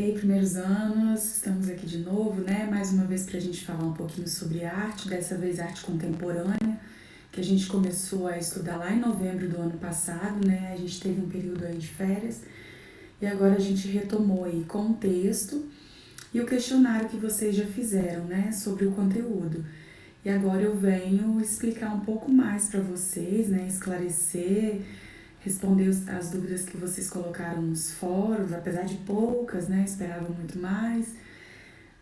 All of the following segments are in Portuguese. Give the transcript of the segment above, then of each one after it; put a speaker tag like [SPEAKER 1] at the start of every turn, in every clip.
[SPEAKER 1] Ei, primeiros anos, estamos aqui de novo, né? Mais uma vez para a gente falar um pouquinho sobre arte, dessa vez arte contemporânea, que a gente começou a estudar lá em novembro do ano passado, né? A gente teve um período aí de férias e agora a gente retomou aí com o texto e o questionário que vocês já fizeram, né? Sobre o conteúdo. E agora eu venho explicar um pouco mais para vocês, né? Esclarecer, responder as dúvidas que vocês colocaram nos fóruns, apesar de poucas, né? Esperava muito mais,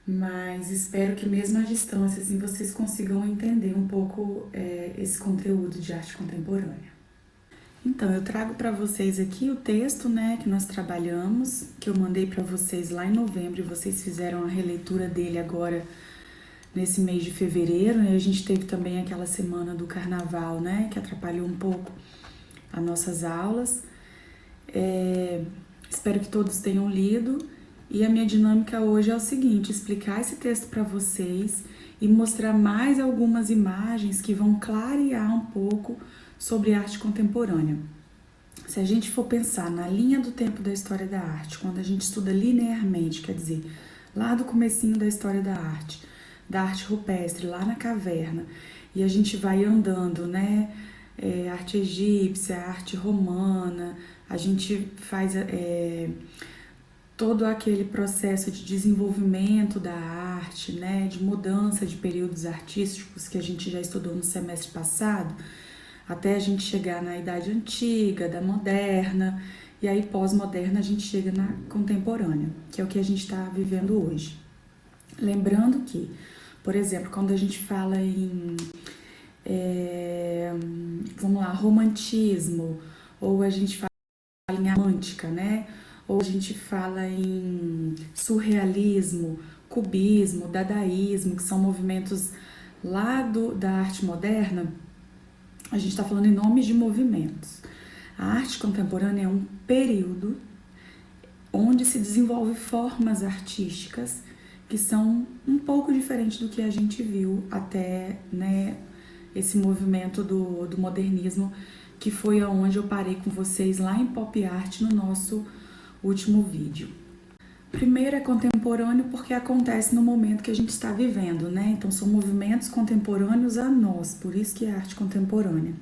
[SPEAKER 1] mas espero que mesmo à distância, assim, vocês consigam entender um pouco esse conteúdo de arte contemporânea. Então, eu trago para vocês aqui o texto, né, que nós trabalhamos, que eu mandei para vocês lá em novembro e vocês fizeram a releitura dele agora nesse mês de fevereiro, e a gente teve também aquela semana do carnaval, né, que atrapalhou um pouco as nossas aulas. Espero que todos tenham lido. E a minha dinâmica hoje é o seguinte: explicar esse texto para vocês e mostrar mais algumas imagens que vão clarear um pouco sobre arte contemporânea. Se a gente for pensar na linha do tempo da história da arte, quando a gente estuda linearmente, quer dizer, lá do comecinho da história da arte rupestre, lá na caverna, e a gente vai andando, né? Arte egípcia, arte romana, a gente faz todo aquele processo de desenvolvimento da arte, né, de mudança de períodos artísticos que a gente já estudou no semestre passado, até a gente chegar na Idade Antiga, da Moderna, e aí pós-moderna a gente chega na contemporânea, que é o que a gente está vivendo hoje. Lembrando que, por exemplo, quando a gente fala em vamos lá, romantismo, ou a gente fala em romântica, né? Ou a gente fala em surrealismo, cubismo, dadaísmo, que são movimentos lá da arte moderna. A gente está falando em nomes de movimentos. A arte contemporânea é um período onde se desenvolve formas artísticas que são um pouco diferentes do que a gente viu até, né, esse movimento do modernismo, que foi aonde eu parei com vocês lá em Pop Art no nosso último vídeo. Primeiro é contemporâneo porque acontece no momento que a gente está vivendo, né? Então são movimentos contemporâneos a nós, por isso que é arte contemporânea.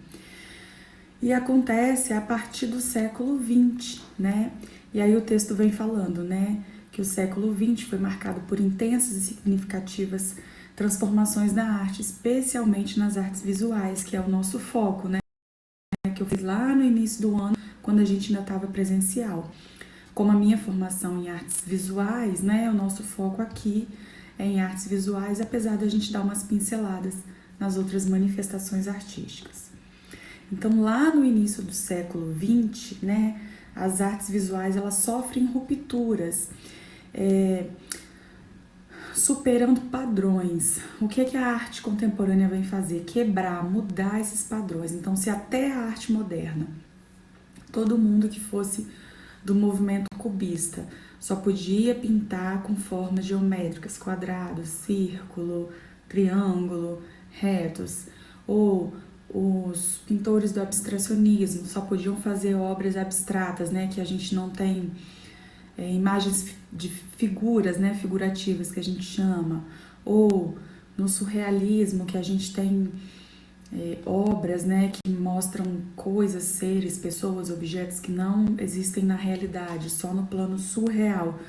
[SPEAKER 1] E acontece a partir do século XX, né? E aí o texto vem falando, né, que o século XX foi marcado por intensas e significativas transformações na arte, especialmente nas artes visuais, que é o nosso foco, né? Que eu fiz lá no início do ano, quando a gente ainda estava presencial. Como a minha formação em artes visuais, né, o nosso foco aqui é em artes visuais, apesar da gente dar umas pinceladas nas outras manifestações artísticas. Então, lá no início do século XX, né, as artes visuais elas sofrem rupturas, superando padrões. O que a arte contemporânea vem fazer? Quebrar, mudar esses padrões. Então, se até a arte moderna, todo mundo que fosse do movimento cubista só podia pintar com formas geométricas, quadrados, círculo, triângulo, retos, ou os pintores do abstracionismo só podiam fazer obras abstratas, né, que a gente não tem imagens de figuras, né, figurativas que a gente chama, ou no surrealismo que a gente tem obras, né, que mostram coisas, seres, pessoas, objetos que não existem na realidade, só no plano surreal.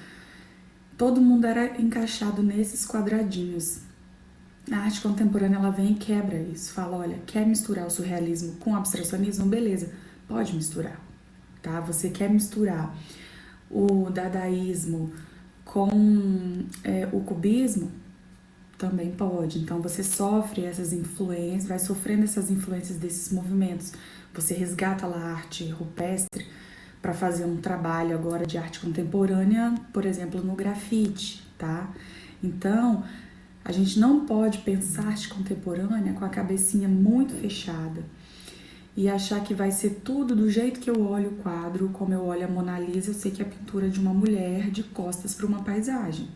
[SPEAKER 1] Todo mundo era encaixado nesses quadradinhos. A arte contemporânea ela vem e quebra isso, fala, olha, quer misturar o surrealismo com o abstracionismo? Beleza, pode misturar, tá? Você quer misturar o dadaísmo com o cubismo? Também pode. Então você sofre essas influências, vai sofrendo essas influências desses movimentos. Você resgata lá a arte rupestre para fazer um trabalho agora de arte contemporânea, por exemplo, no grafite, tá? Então, a gente não pode pensar arte contemporânea com a cabecinha muito fechada e achar que vai ser tudo do jeito que eu olho o quadro, como eu olho a Mona Lisa, eu sei que é a pintura de uma mulher de costas para uma paisagem.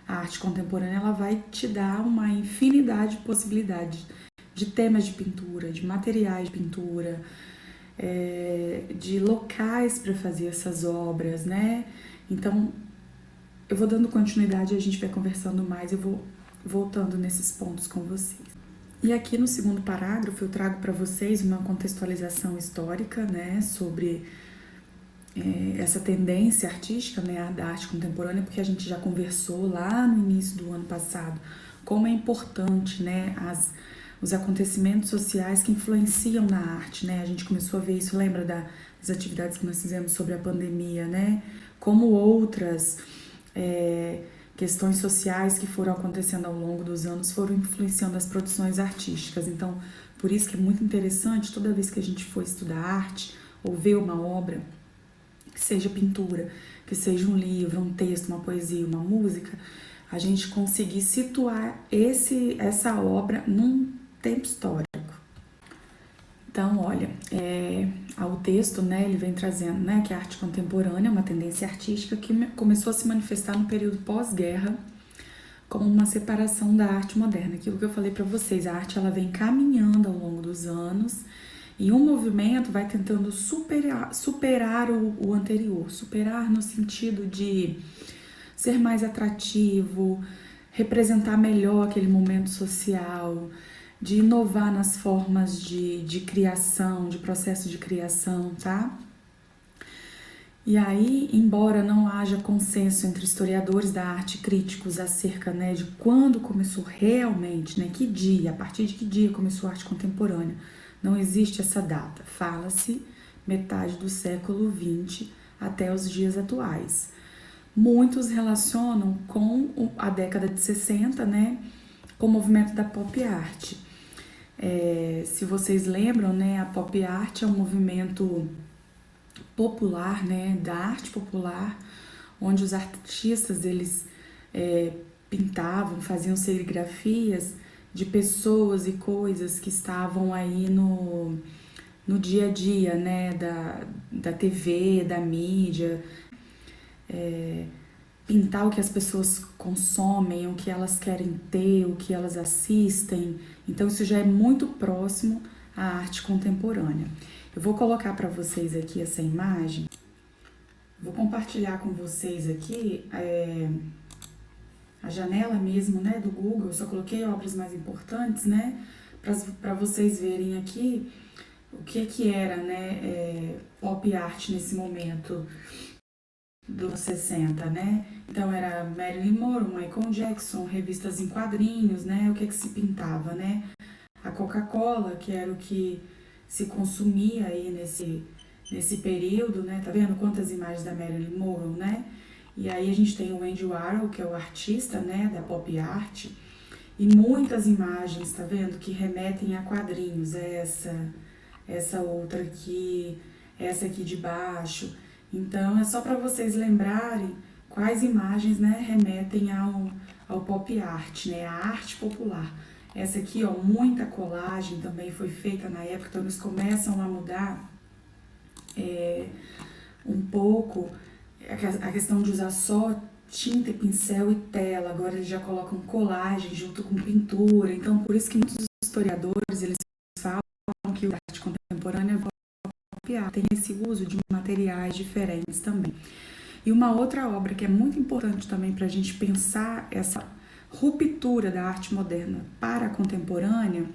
[SPEAKER 1] A arte contemporânea ela vai te dar uma infinidade de possibilidades de temas de pintura, de materiais de pintura, de locais para fazer essas obras, né? Então, eu vou dando continuidade e a gente vai conversando mais, eu vou voltando nesses pontos com vocês. E aqui no segundo parágrafo eu trago para vocês uma contextualização histórica, né, sobre essa tendência artística, né, da arte contemporânea, porque a gente já conversou lá no início do ano passado como é importante, né, os acontecimentos sociais que influenciam na arte, né? A gente começou a ver isso, lembra das atividades que nós fizemos sobre a pandemia, né? Como outras questões sociais que foram acontecendo ao longo dos anos foram influenciando as produções artísticas. Então, por isso que é muito interessante, toda vez que a gente for estudar arte ou ver uma obra, que seja pintura, que seja um livro, um texto, uma poesia, uma música, a gente conseguir situar essa obra num tempo histórico. Então, olha, o texto, né, ele vem trazendo, né, que a arte contemporânea é uma tendência artística que começou a se manifestar no período pós-guerra como uma separação da arte moderna. Aquilo que eu falei para vocês, a arte ela vem caminhando ao longo dos anos e um movimento vai tentando superar o anterior, superar no sentido de ser mais atrativo, representar melhor aquele momento social, de inovar nas formas de criação, de processo de criação, tá? E aí, embora não haja consenso entre historiadores da arte críticos acerca, né, de quando começou realmente, né, que dia, a partir de que dia começou a arte contemporânea, não existe essa data. Fala-se metade do século XX até os dias atuais. Muitos relacionam com a década de 60, né, com o movimento da pop art. Se vocês lembram, né, a pop art é um movimento popular, né, da arte popular, onde os artistas eles pintavam, faziam serigrafias de pessoas e coisas que estavam aí no dia a dia, né, da TV, da mídia, pintar o que as pessoas consomem, o que elas querem ter, o que elas assistem. Então isso já é muito próximo à arte contemporânea. Eu vou colocar para vocês aqui essa imagem. Vou compartilhar com vocês aqui a janela mesmo, né, do Google. Eu só coloquei obras mais importantes, né, para vocês verem aqui o que era, né, pop art nesse momento dos 60, né? Então era Marilyn Monroe, Michael Jackson, revistas em quadrinhos, né? O que se pintava, né? A Coca-Cola, que era o que se consumia aí nesse período, né? Tá vendo quantas imagens da Marilyn Monroe, né? E aí a gente tem o Andy Warhol, que é o artista, né, da pop art, e muitas imagens, tá vendo, que remetem a quadrinhos, essa outra aqui, essa aqui de baixo. Então é só para vocês lembrarem quais imagens, né, remetem ao pop art, né, a arte popular. Essa aqui, ó, muita colagem também foi feita na época, então eles começam a mudar um pouco a questão de usar só tinta, pincel e tela. Agora eles já colocam colagem junto com pintura. Então por isso que muitos historiadores eles falam que a arte contemporânea tem esse uso de materiais diferentes também. E uma outra obra que é muito importante também para a gente pensar essa ruptura da arte moderna para a contemporânea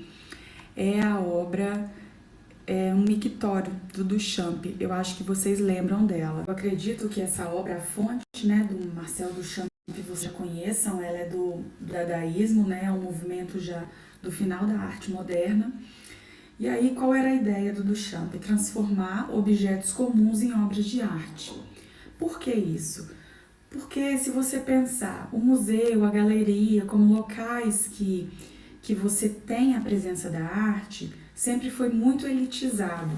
[SPEAKER 1] é a obra Um Mictório, do Duchamp. Eu acho que vocês lembram dela. Eu acredito que essa obra, a fonte, né, do Marcel Duchamp, que vocês já conheçam, ela é do dadaísmo, né, é um movimento já do final da arte moderna. E aí, qual era a ideia do Duchamp? Transformar objetos comuns em obras de arte. Por que isso? Porque se você pensar o museu, a galeria, como locais que você tem a presença da arte, sempre foi muito elitizado.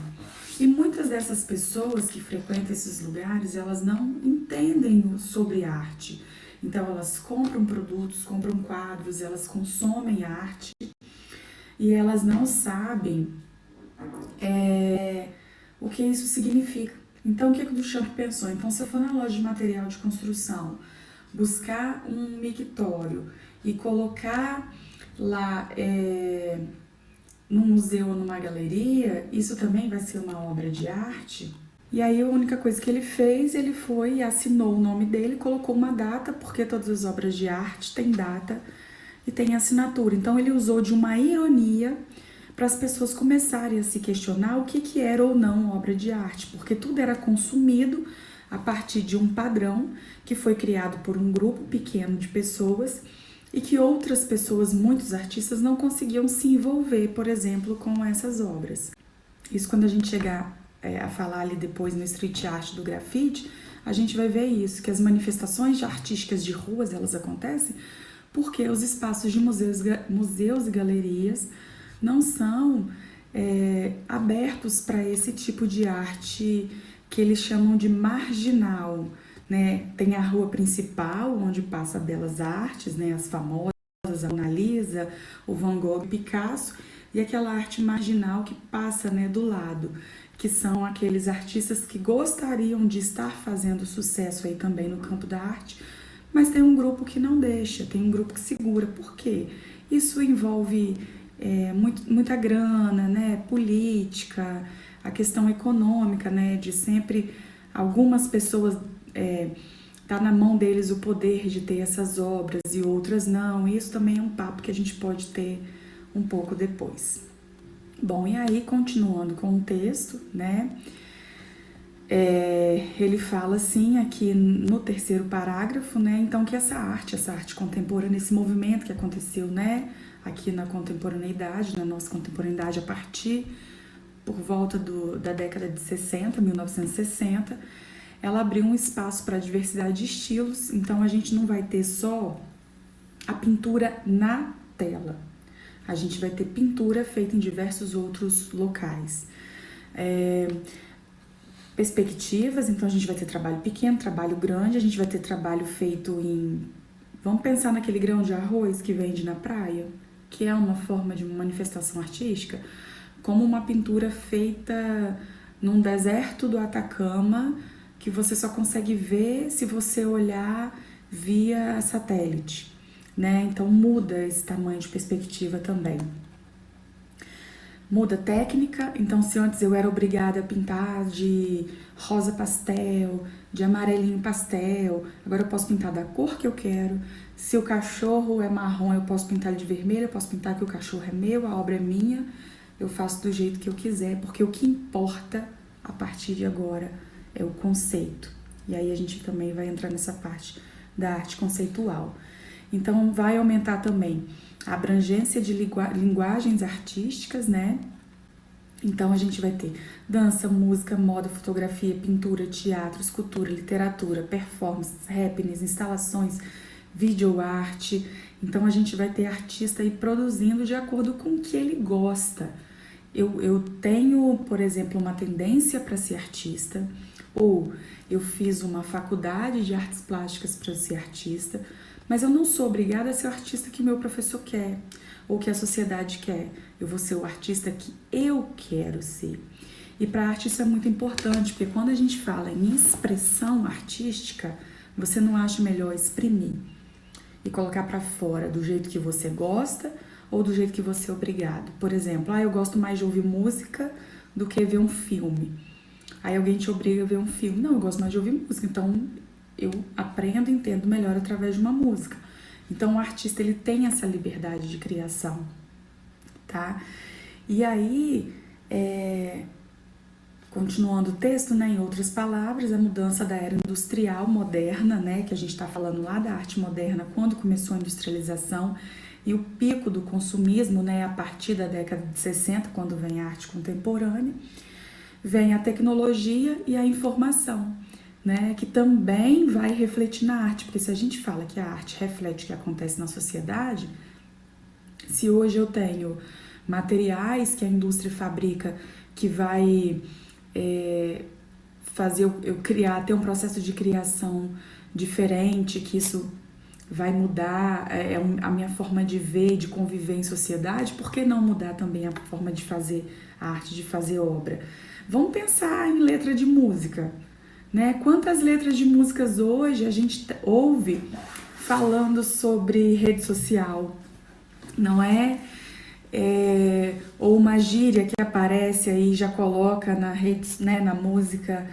[SPEAKER 1] E muitas dessas pessoas que frequentam esses lugares, elas não entendem sobre arte. Então, elas compram produtos, compram quadros, elas consomem arte, e elas não sabem o que isso significa. Então, o que o Duchamp pensou? Então, se eu for na loja de material de construção, buscar um mictório e colocar lá num museu ou numa galeria, isso também vai ser uma obra de arte? E aí a única coisa que ele fez, ele foi e assinou o nome dele, colocou uma data, porque todas as obras de arte têm data e tem assinatura. Então ele usou de uma ironia para as pessoas começarem a se questionar o que era ou não obra de arte, porque tudo era consumido a partir de um padrão que foi criado por um grupo pequeno de pessoas e que outras pessoas, muitos artistas, não conseguiam se envolver, por exemplo, com essas obras. Isso quando a gente chegar a falar ali depois no street art do grafite, a gente vai ver isso, que as manifestações artísticas de ruas, elas acontecem porque os espaços de museus e galerias não são abertos para esse tipo de arte que eles chamam de marginal, né? Tem a rua principal, onde passa Belas Artes, né? As famosas, a Mona Lisa, o Van Gogh, o Picasso, e aquela arte marginal que passa, né, do lado, que são aqueles artistas que gostariam de estar fazendo sucesso aí também no campo da arte, mas tem um grupo que não deixa, tem um grupo que segura. Por quê? Isso envolve muita grana, né, política, a questão econômica, né, de sempre algumas pessoas tá na mão deles o poder de ter essas obras e outras não. Isso também é um papo que a gente pode ter um pouco depois. Bom, e aí continuando com o texto, né? Ele fala assim aqui no terceiro parágrafo, né? Então que essa arte contemporânea, esse movimento que aconteceu, né? Aqui na contemporaneidade, na nossa contemporaneidade a partir por volta da década de 60, 1960, ela abriu um espaço para a diversidade de estilos. Então a gente não vai ter só a pintura na tela, a gente vai ter pintura feita em diversos outros locais. Perspectivas, então a gente vai ter trabalho pequeno, trabalho grande, a gente vai ter trabalho feito em... Vamos pensar naquele grão de arroz que vende na praia, que é uma forma de manifestação artística, como uma pintura feita num deserto do Atacama, que você só consegue ver se você olhar via satélite, né? Então muda esse tamanho de perspectiva também. Muda a técnica, então se antes eu era obrigada a pintar de rosa pastel, de amarelinho pastel, agora eu posso pintar da cor que eu quero. Se o cachorro é marrom, eu posso pintar ele de vermelho, eu posso pintar que o cachorro é meu, a obra é minha, eu faço do jeito que eu quiser, porque o que importa a partir de agora é o conceito. E aí a gente também vai entrar nessa parte da arte conceitual. Então vai aumentar também a abrangência de linguagens artísticas, né? Então a gente vai ter dança, música, moda, fotografia, pintura, teatro, escultura, literatura, performance, happenings, instalações, videoarte. Então a gente vai ter artista aí produzindo de acordo com o que ele gosta. Eu tenho, por exemplo, uma tendência para ser artista, ou eu fiz uma faculdade de artes plásticas para ser artista, mas eu não sou obrigada a ser o artista que meu professor quer, ou que a sociedade quer. Eu vou ser o artista que eu quero ser. E para a arte isso é muito importante, porque quando a gente fala em expressão artística, você não acha melhor exprimir e colocar para fora do jeito que você gosta ou do jeito que você é obrigado. Por exemplo, eu gosto mais de ouvir música do que ver um filme. Aí alguém te obriga a ver um filme. Não, eu gosto mais de ouvir música, então eu aprendo e entendo melhor através de uma música. Então o artista, ele tem essa liberdade de criação, tá? E aí, continuando o texto, né, em outras palavras, a mudança da era industrial moderna, né, que a gente está falando lá da arte moderna, quando começou a industrialização, e o pico do consumismo, né, a partir da década de 60, quando vem a arte contemporânea, vem a tecnologia e a informação, né, que também vai refletir na arte, porque se a gente fala que a arte reflete o que acontece na sociedade, se hoje eu tenho materiais que a indústria fabrica que vai fazer eu criar, ter um processo de criação diferente, que isso vai mudar a minha forma de ver, de conviver em sociedade, por que não mudar também a forma de fazer arte, de fazer obra? Vamos pensar em letra de música, né? Quantas letras de músicas hoje a gente ouve falando sobre rede social, não é? ou uma gíria que aparece aí já coloca na rede, né, na música,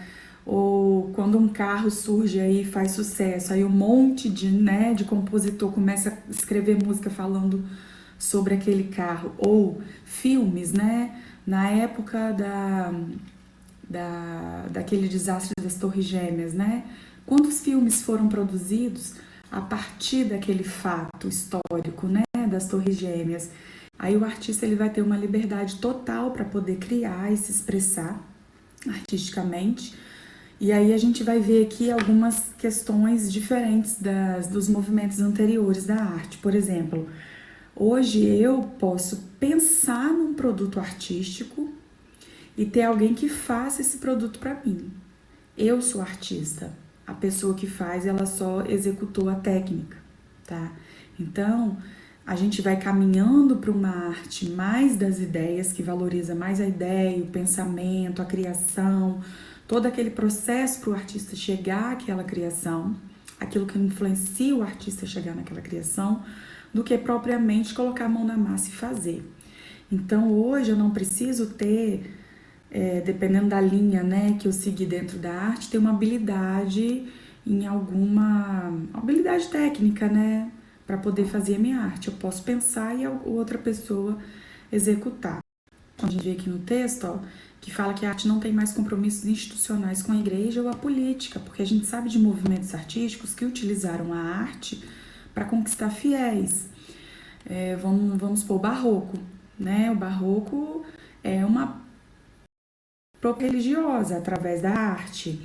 [SPEAKER 1] ou quando um carro surge aí e faz sucesso, aí um monte de compositor começa a escrever música falando sobre aquele carro, ou filmes, né, na época daquele desastre das Torres Gêmeas, né, quantos filmes foram produzidos a partir daquele fato histórico, né, das Torres Gêmeas. Aí o artista ele vai ter uma liberdade total para poder criar e se expressar artisticamente. E aí a gente vai ver aqui algumas questões diferentes dos movimentos anteriores da arte. Por exemplo, hoje eu posso pensar num produto artístico e ter alguém que faça esse produto para mim. Eu sou artista, a pessoa que faz, ela só executou a técnica, tá? Então, a gente vai caminhando para uma arte mais das ideias, que valoriza mais a ideia, o pensamento, a criação, todo aquele processo para o artista chegar àquela criação, aquilo que influencia o artista a chegar naquela criação, do que propriamente colocar a mão na massa e fazer. Então, hoje eu não preciso ter, dependendo da linha, né, que eu segui dentro da arte, ter uma habilidade em alguma habilidade técnica, né, para poder fazer a minha arte. Eu posso pensar e a outra pessoa executar. A gente vê aqui no texto, ó, que fala que a arte não tem mais compromissos institucionais com a igreja ou a política, porque a gente sabe de movimentos artísticos que utilizaram a arte para conquistar fiéis. Vamos supor, o barroco, né? O barroco é uma própria religiosa através da arte,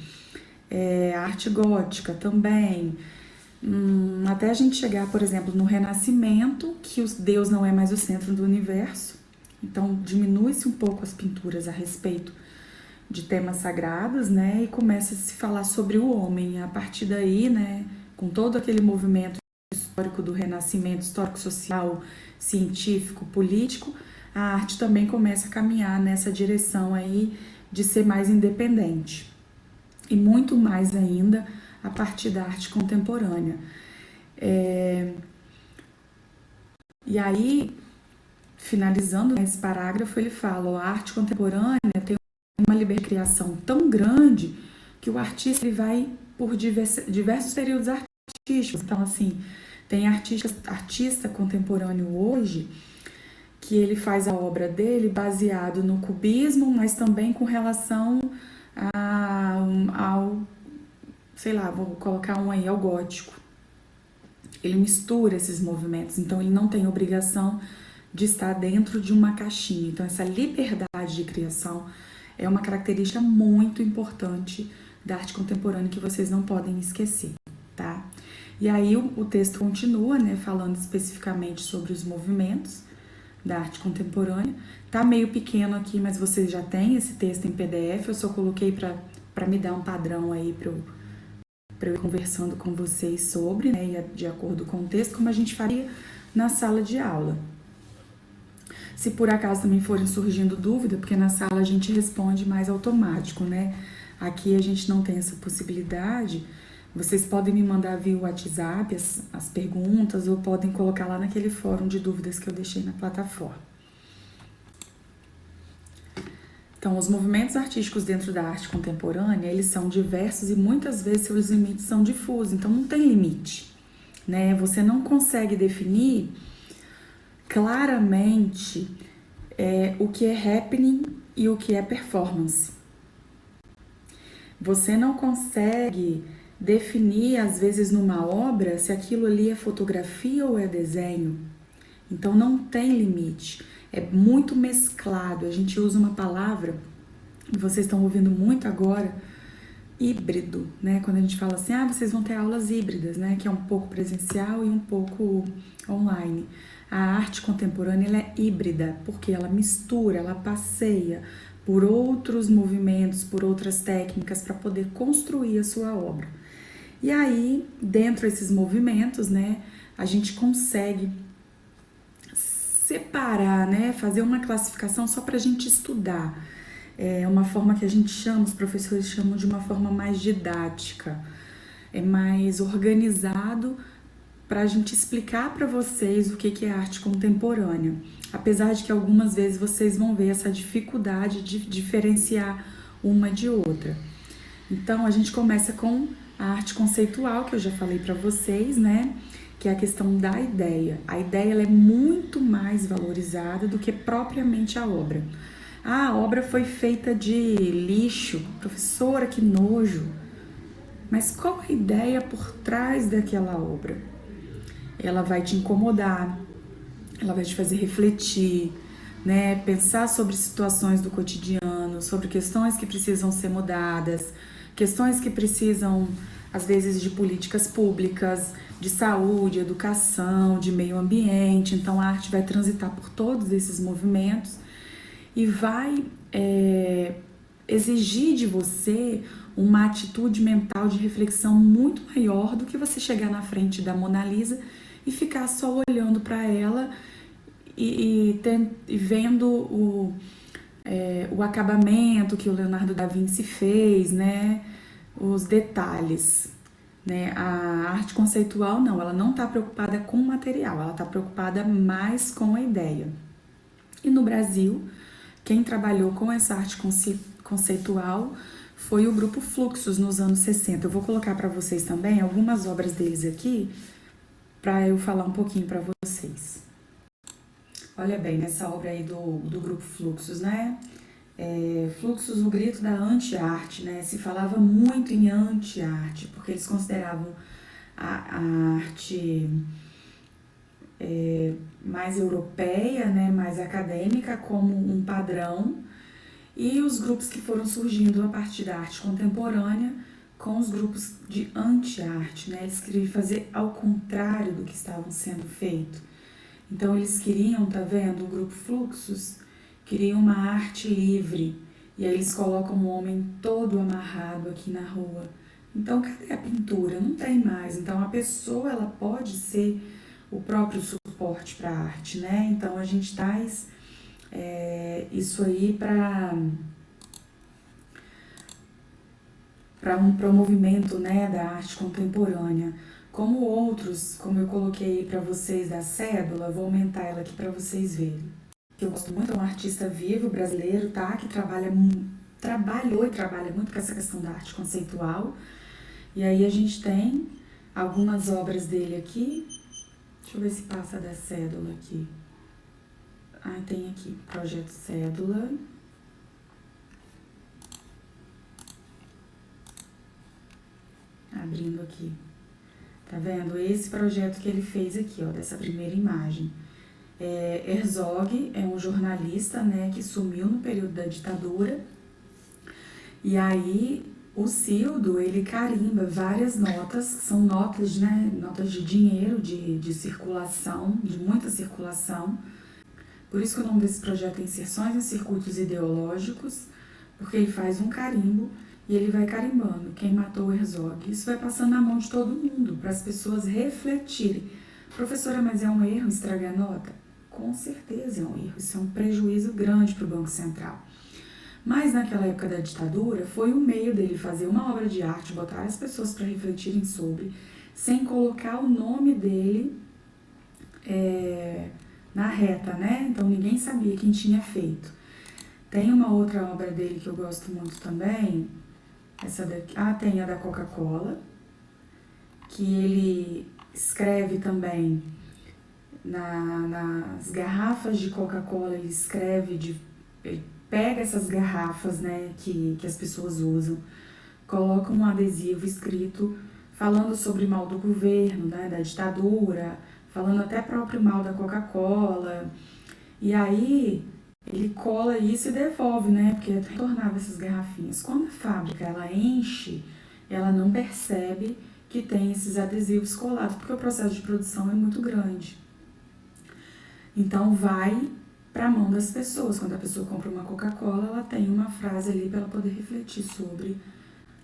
[SPEAKER 1] a arte gótica também. Até a gente chegar, por exemplo, no Renascimento, que Deus não é mais o centro do universo, então diminui-se um pouco as pinturas a respeito de temas sagrados, né, e começa a se falar sobre o homem. A partir daí, né, com todo aquele movimento histórico do Renascimento, histórico-social, científico, político, a arte também começa a caminhar nessa direção aí de ser mais independente. E muito mais ainda a partir da arte contemporânea. E aí, finalizando esse parágrafo, ele fala: a arte contemporânea tem uma liberdade de criação tão grande que o artista ele vai por diversos períodos artísticos. Então, assim, tem artista contemporâneo hoje que ele faz a obra dele baseado no cubismo, mas também com relação ao, sei lá, vou colocar um aí, ao gótico. Ele mistura esses movimentos, então ele não tem obrigação de estar dentro de uma caixinha. Então essa liberdade de criação é uma característica muito importante da arte contemporânea que vocês não podem esquecer, tá? E aí o texto continua, né, falando especificamente sobre os movimentos da arte contemporânea. Tá meio pequeno aqui, mas vocês já têm esse texto em PDF, eu só coloquei para me dar um padrão aí para eu ir conversando com vocês sobre, né, de acordo com o texto, como a gente faria na sala de aula. Se por acaso também forem surgindo dúvida, porque na sala a gente responde mais automático, né? Aqui a gente não tem essa possibilidade. Vocês podem me mandar via WhatsApp as perguntas ou podem colocar lá naquele fórum de dúvidas que eu deixei na plataforma. Então, os movimentos artísticos dentro da arte contemporânea, eles são diversos e muitas vezes seus limites são difusos, então não tem limite, né? Você não consegue definir claramente o que é happening e o que é performance. Você não consegue definir, às vezes, numa obra, se aquilo ali é fotografia ou é desenho. Então, não tem limite. É muito mesclado. A gente usa uma palavra, que vocês estão ouvindo muito agora, híbrido, né? Quando a gente fala assim, vocês vão ter aulas híbridas, né? Que é um pouco presencial e um pouco online. A arte contemporânea, ela é híbrida, porque ela mistura, ela passeia por outros movimentos, por outras técnicas, para poder construir a sua obra. E aí, dentro desses movimentos, né, a gente consegue separar, né, fazer uma classificação só para a gente estudar. É uma forma que a gente chama, os professores chamam de uma forma mais didática, é mais organizado para a gente explicar para vocês o que é arte contemporânea. Apesar de que algumas vezes vocês vão ver essa dificuldade de diferenciar uma de outra. Então, a gente começa com a arte conceitual, que eu já falei para vocês, né? Que é a questão da ideia. A ideia ela é muito mais valorizada do que propriamente a obra. Ah, a obra foi feita de lixo. Professora, que nojo. Mas qual a ideia por trás daquela obra? Ela vai te incomodar, ela vai te fazer refletir, né? Pensar sobre situações do cotidiano, sobre questões que precisam ser mudadas, questões que precisam, às vezes, de políticas públicas, de saúde, educação, de meio ambiente. Então, a arte vai transitar por todos esses movimentos e vai exigir de você uma atitude mental de reflexão muito maior do que você chegar na frente da Mona Lisa e ficar só olhando para ela e vendo o acabamento que o Leonardo da Vinci fez, né? Os detalhes. Né? A arte conceitual não, ela não está preocupada com o material, ela está preocupada mais com a ideia. E no Brasil, quem trabalhou com essa arte conceitual foi o grupo Fluxus nos anos 60. Eu vou colocar para vocês também algumas obras deles aqui, para eu falar um pouquinho para vocês. Olha bem, nessa obra aí do grupo Fluxus, né? Fluxus, o grito da anti-arte, né? Se falava muito em anti-arte, porque eles consideravam a arte mais europeia, né? Mais acadêmica, como um padrão, e os grupos que foram surgindo a partir da arte contemporânea com os grupos de anti-arte, né? Eles queriam fazer ao contrário do que estavam sendo feito. Então eles queriam, tá vendo, o grupo Fluxus, queriam uma arte livre, e aí eles colocam um homem todo amarrado aqui na rua. Então cadê a pintura? Não tem mais. Então a pessoa ela pode ser o próprio suporte para a arte, né? Então a gente traz isso aí para o movimento, né, da arte contemporânea. Como outros, como eu coloquei para vocês da Cédula, vou aumentar ela aqui para vocês verem. Eu gosto muito, é um artista vivo brasileiro, tá? Que trabalhou e trabalha muito com essa questão da arte conceitual. E aí a gente tem algumas obras dele aqui. Deixa eu ver se passa da Cédula aqui. Ah, tem aqui, Projeto Cédula. Abrindo aqui. Tá vendo? Esse projeto que ele fez aqui, ó, dessa primeira imagem. Herzog é um jornalista, né, que sumiu no período da ditadura. E aí o Cildo, ele carimba várias notas, são notas, né, notas de dinheiro, de circulação, de muita circulação. Por isso que o nome desse projeto é Inserções em Circuitos Ideológicos, porque ele faz um carimbo e ele vai carimbando quem matou o Herzog. Isso vai passando na mão de todo mundo, para as pessoas refletirem. Professora, mas é um erro estragar a nota? Com certeza é um erro, isso é um prejuízo grande para o Banco Central. Mas naquela época da ditadura, foi um meio dele fazer uma obra de arte, botar as pessoas para refletirem sobre, sem colocar o nome dele na reta, né? Então ninguém sabia quem tinha feito. Tem uma outra obra dele que eu gosto muito também, essa daqui, tem a da Coca-Cola, que ele escreve também nas garrafas de Coca-Cola, ele escreve, ele pega essas garrafas, né, que as pessoas usam, coloca um adesivo escrito falando sobre mal do governo, né, da ditadura, falando até próprio mal da Coca-Cola, e aí ele cola isso e devolve, né, porque retornava essas garrafinhas. Quando a fábrica ela enche, ela não percebe que tem esses adesivos colados, porque o processo de produção é muito grande. Então vai para a mão das pessoas. Quando a pessoa compra uma Coca-Cola, ela tem uma frase ali para ela poder refletir sobre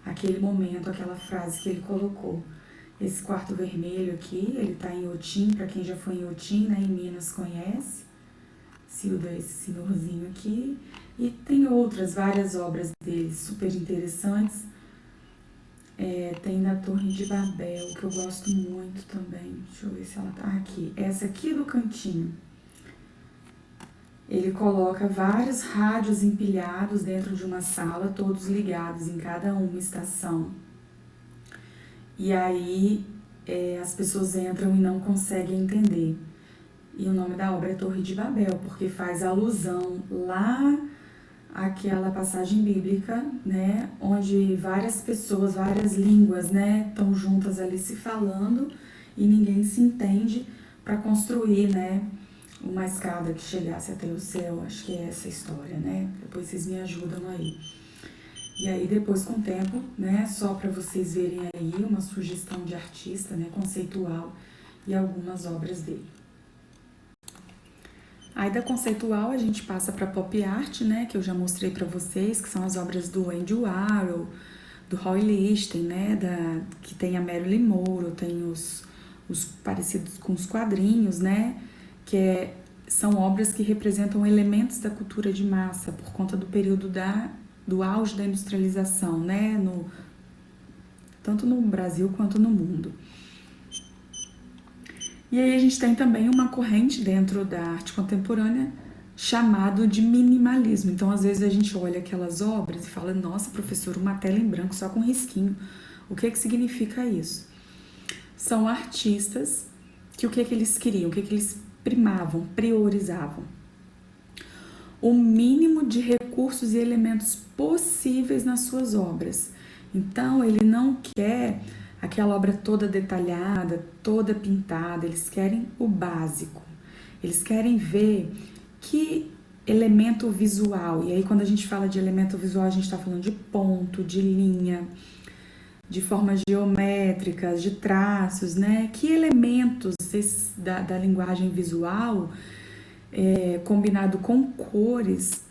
[SPEAKER 1] aquele momento, aquela frase que ele colocou. Esse quarto vermelho aqui, ele está em Otim, para quem já foi em Otim, né, em Minas conhece. Cildo é esse senhorzinho aqui. E tem outras, várias obras dele super interessantes. Tem na Torre de Babel, que eu gosto muito também. Deixa eu ver se ela tá aqui. Essa aqui do cantinho. Ele coloca vários rádios empilhados dentro de uma sala, todos ligados em cada uma estação. E aí as pessoas entram e não conseguem entender. E o nome da obra é Torre de Babel, porque faz alusão lá àquela passagem bíblica, né, onde várias pessoas, várias línguas, né, estão juntas ali se falando e ninguém se entende para construir, né, uma escada que chegasse até o céu. Acho que é essa a história, né? Depois vocês me ajudam aí. E aí depois com o tempo, né, só para vocês verem aí uma sugestão de artista, né, conceitual e algumas obras dele. Aí da conceitual a gente passa para pop art, né, que eu já mostrei para vocês, que são as obras do Andy Warhol, do Roy Lichtenstein, né, que tem a Marilyn Monroe, tem os parecidos com os quadrinhos, né, que são obras que representam elementos da cultura de massa por conta do período do auge da industrialização, né, tanto no Brasil quanto no mundo. E aí a gente tem também uma corrente dentro da arte contemporânea chamado de minimalismo. Então, às vezes a gente olha aquelas obras e fala: nossa, professor, uma tela em branco só com risquinho. O que significa isso? São artistas que o que eles queriam, o que eles primavam, priorizavam? O mínimo de recursos e elementos possíveis nas suas obras. Então, ele não quer aquela obra toda detalhada, toda pintada, eles querem o básico. Eles querem ver que elemento visual, e aí quando a gente fala de elemento visual, a gente está falando de ponto, de linha, de formas geométricas, de traços, né? Que elementos da linguagem visual, combinado com cores,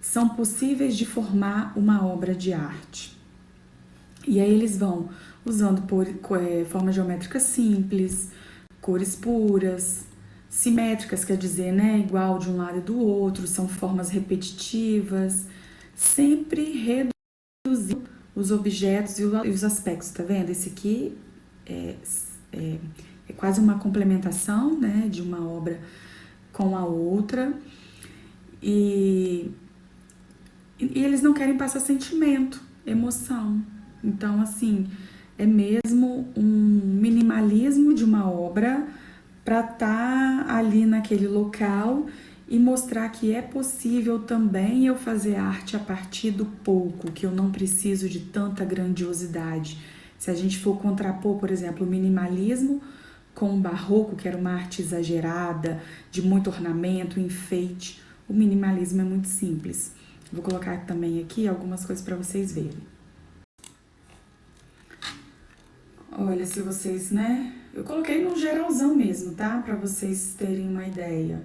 [SPEAKER 1] são possíveis de formar uma obra de arte. E aí eles vão usando formas geométricas simples, cores puras, simétricas, quer dizer, né, igual de um lado e do outro, são formas repetitivas, sempre reduzindo os objetos e os aspectos, tá vendo? Esse aqui é quase uma complementação, né, de uma obra com a outra, e eles não querem passar sentimento, emoção. Então, assim, é mesmo um minimalismo de uma obra para estar ali naquele local e mostrar que é possível também eu fazer arte a partir do pouco, que eu não preciso de tanta grandiosidade. Se a gente for contrapor, por exemplo, o minimalismo com o barroco, que era uma arte exagerada, de muito ornamento, enfeite, o minimalismo é muito simples. Vou colocar também aqui algumas coisas para vocês verem. Olha, se vocês, né? Eu coloquei no geralzão mesmo, tá? Pra vocês terem uma ideia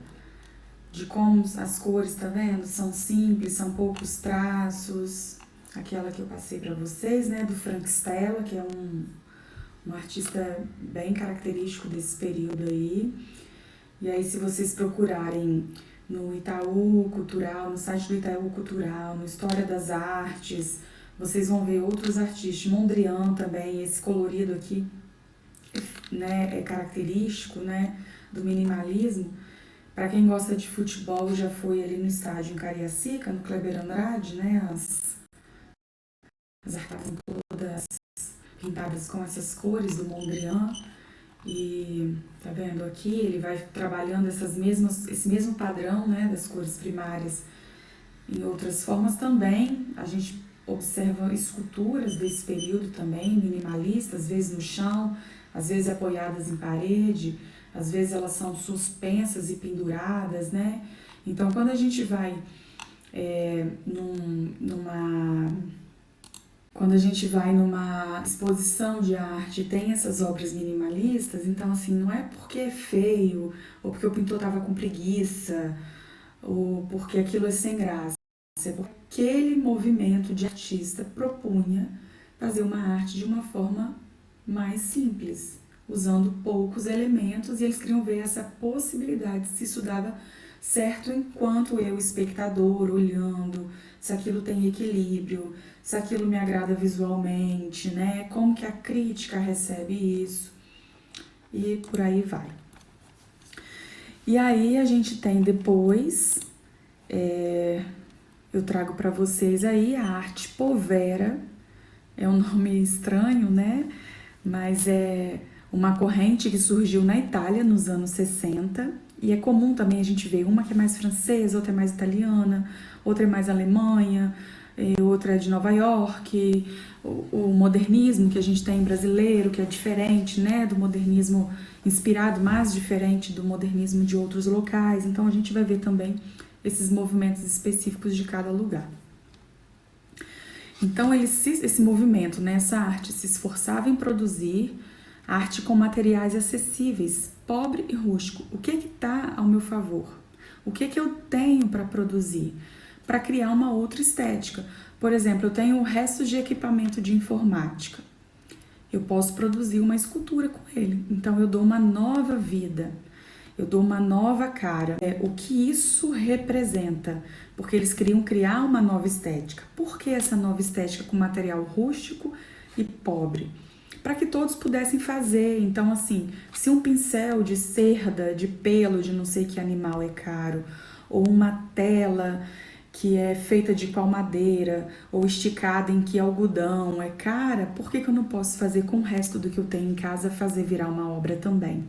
[SPEAKER 1] de como as cores, tá vendo? São simples, são poucos traços. Aquela que eu passei pra vocês, né? Do Frank Stella, que é um artista bem característico desse período aí. E aí, se vocês procurarem no Itaú Cultural, no site do Itaú Cultural, no História das Artes, vocês vão ver outros artistas, Mondrian também, esse colorido aqui, né, é característico, né, do minimalismo. Para quem gosta de futebol, já foi ali no estádio em Cariacica, no Kleber Andrade, né, as arcadas todas pintadas com essas cores do Mondrian. E tá vendo aqui, ele vai trabalhando esse mesmo padrão, né, das cores primárias em outras formas também. A gente observa esculturas desse período também, minimalistas, às vezes no chão, às vezes apoiadas em parede, às vezes elas são suspensas e penduradas, né? Então, quando a gente vai numa exposição de arte, tem essas obras minimalistas, então assim, não é porque é feio, ou porque o pintor estava com preguiça, ou porque aquilo é sem graça, é porque aquele movimento de artista propunha fazer uma arte de uma forma mais simples, usando poucos elementos, e eles queriam ver essa possibilidade, se isso dava certo enquanto eu, espectador, olhando, se aquilo tem equilíbrio, se aquilo me agrada visualmente, né? Como que a crítica recebe isso e por aí vai. E aí a gente tem depois, eu trago para vocês aí a arte povera, é um nome estranho, né? Mas é uma corrente que surgiu na Itália nos anos 60 e é comum também a gente ver uma que é mais francesa, outra é mais italiana, outra é mais Alemanha, outra é de Nova York, o modernismo que a gente tem brasileiro, que é diferente, né, do modernismo inspirado, mais diferente do modernismo de outros locais. Então a gente vai ver também esses movimentos específicos de cada lugar. Então esse movimento, né, essa arte se esforçava em produzir arte com materiais acessíveis, pobre e rústico. O que está ao meu favor? O que eu tenho para produzir? Para criar uma outra estética. Por exemplo, eu tenho restos de equipamento de informática. Eu posso produzir uma escultura com ele. Então eu dou uma nova vida. Eu dou uma nova cara. O que isso representa? Porque eles queriam criar uma nova estética. Por que essa nova estética com material rústico e pobre? Para que todos pudessem fazer. Então, assim, se um pincel de cerda, de pelo, de não sei que animal é caro, ou uma tela que é feita de qual madeira, ou esticada em que algodão é cara, por que eu não posso fazer com o resto do que eu tenho em casa, fazer virar uma obra também?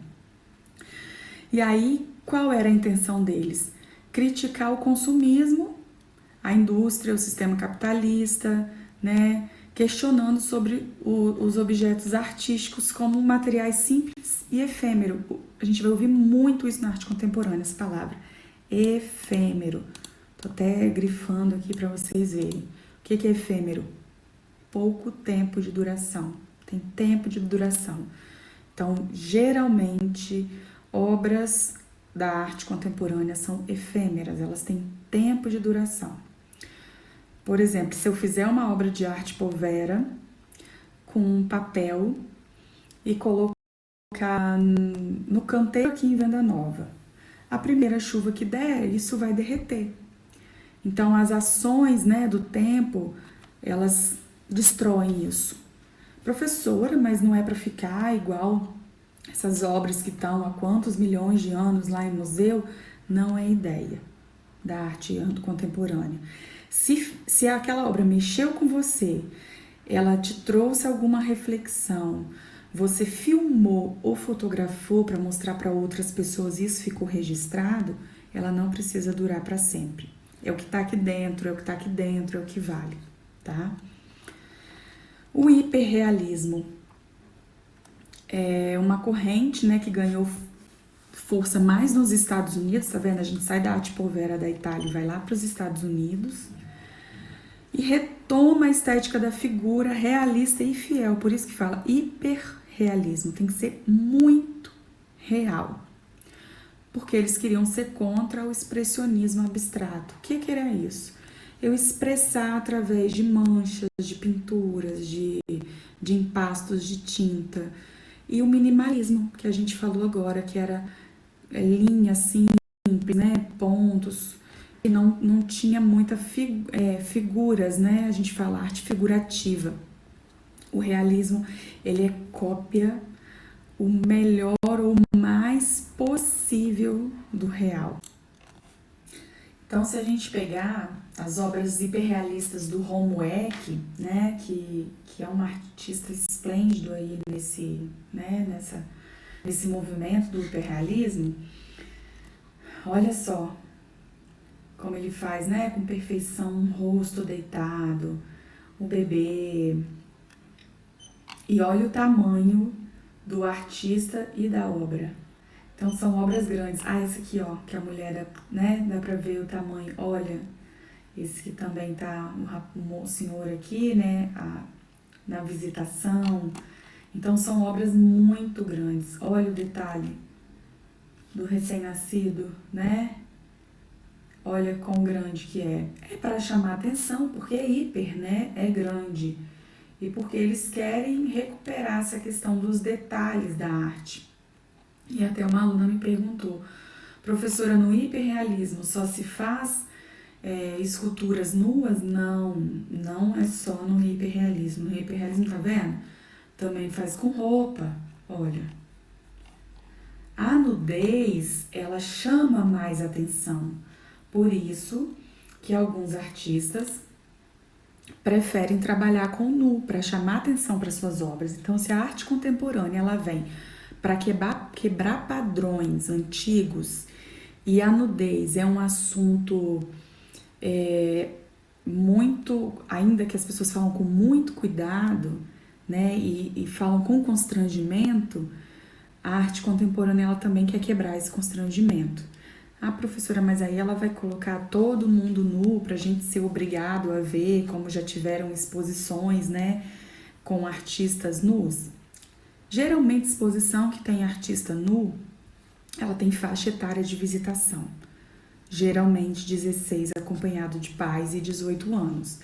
[SPEAKER 1] E aí, qual era a intenção deles? Criticar o consumismo, a indústria, o sistema capitalista, né? Questionando sobre os objetos artísticos como materiais simples e efêmero. A gente vai ouvir muito isso na arte contemporânea, essa palavra, efêmero. Tô até grifando aqui para vocês verem. O que é efêmero? Pouco tempo de duração. Tem tempo de duração. Então, geralmente, obras da arte contemporânea são efêmeras, elas têm tempo de duração. Por exemplo, se eu fizer uma obra de arte povera com um papel e colocar no canteiro aqui em Venda Nova, a primeira chuva que der, isso vai derreter. Então, as ações, né, do tempo, elas destroem isso. Professora, mas não é para ficar igual essas obras que estão há quantos milhões de anos lá em museu? Não é ideia da arte contemporânea. Se aquela obra mexeu com você, ela te trouxe alguma reflexão, você filmou ou fotografou para mostrar para outras pessoas e isso ficou registrado, ela não precisa durar para sempre. É o que está aqui dentro, é o que está aqui dentro, é o que vale, tá? O hiperrealismo é uma corrente, né, que ganhou força mais nos Estados Unidos, tá vendo? A gente sai da arte povera da Itália e vai lá para os Estados Unidos e retoma a estética da figura realista e fiel. Por isso que fala hiperrealismo, tem que ser muito real. Porque eles queriam ser contra o expressionismo abstrato. O que era isso? Eu expressar através de manchas, de pinturas, de empastos de tinta. E o minimalismo, que a gente falou agora, que era linha simples, né? Pontos, e não tinha muita figuras, né? A gente fala arte figurativa. O realismo, ele é cópia o melhor ou mais possível do real. Então, se a gente pegar as obras hiperrealistas do Homoeck, né, que é um artista esplêndido aí nesse movimento do hiperrealismo, olha só como ele faz, né, com perfeição, um rosto deitado, o bebê, e olha o tamanho do artista e da obra. Então são obras grandes. Ah, esse aqui, ó, que a mulher, né, dá pra ver o tamanho. Olha, esse que também tá o senhor aqui, né, na visitação. Então são obras muito grandes. Olha o detalhe do recém-nascido, né? Olha quão grande que é. É para chamar atenção, porque é hiper, né? É grande. E porque eles querem recuperar essa questão dos detalhes da arte. E até uma aluna me perguntou, professora, no hiperrealismo só se faz esculturas nuas, não, não é só no hiperrealismo. No hiperrealismo, tá vendo? Também faz com roupa, olha. A nudez, ela chama mais atenção. Por isso que alguns artistas preferem trabalhar com nu, para chamar atenção para suas obras. Então, se a arte contemporânea ela vem para quebrar padrões antigos e a nudez é um assunto muito, ainda que as pessoas falam com muito cuidado, né, e falam com constrangimento, a arte contemporânea ela também quer quebrar esse constrangimento. Ah, professora, mas aí ela vai colocar todo mundo nu pra gente ser obrigado a ver, como já tiveram exposições, né, com artistas nus? Geralmente, exposição que tem artista nu, ela tem faixa etária de visitação. Geralmente 16, acompanhado de pais e 18 anos.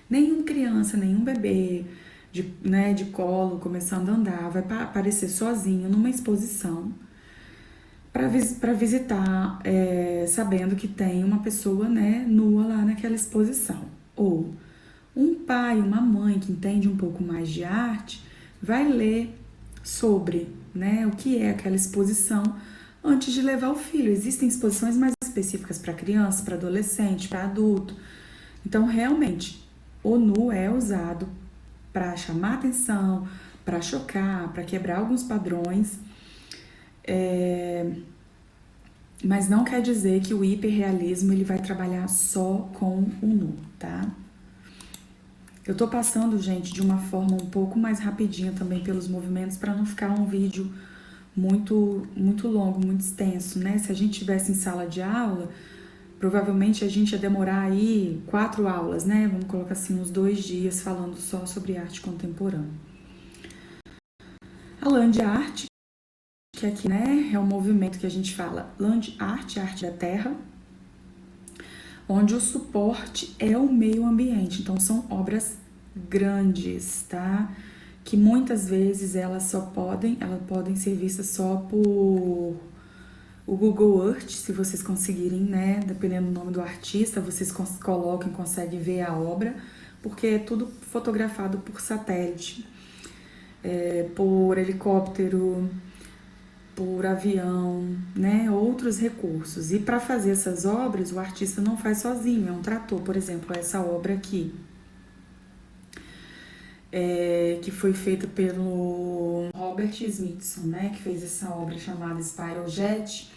[SPEAKER 1] Nenhuma criança, nenhum bebê de colo, começando a andar, vai aparecer sozinho numa exposição para visitar, sabendo que tem uma pessoa, né, nua lá naquela exposição. Ou um pai, uma mãe que entende um pouco mais de arte, vai ler sobre, né, o que é aquela exposição antes de levar o filho. Existem exposições mais específicas para criança, para adolescente, para adulto. Então, realmente, o nu é usado para chamar atenção, para chocar, para quebrar alguns padrões, mas não quer dizer que o hiperrealismo ele vai trabalhar só com o nu, tá? Eu tô passando, gente, de uma forma um pouco mais rapidinha também pelos movimentos para não ficar um vídeo muito longo, muito extenso, né? Se a gente tivesse em sala de aula, provavelmente a gente ia demorar aí 4 aulas, né? Vamos colocar assim, uns 2 dias falando só sobre arte contemporânea. A Land Art, que aqui, né, é um movimento que a gente fala Land Art, arte da terra, onde o suporte é o meio ambiente. Então, são obras grandes, tá? Que muitas vezes elas podem ser vistas só por o Google Earth, se vocês conseguirem, né? Dependendo do nome do artista, vocês coloquem, conseguem ver a obra, porque é tudo fotografado por satélite, por helicóptero, por avião, né? Outros recursos. E para fazer essas obras, o artista não faz sozinho, é um trator. Por exemplo, essa obra aqui, que foi feita pelo Robert Smithson, né? Que fez essa obra chamada Spiral Jet.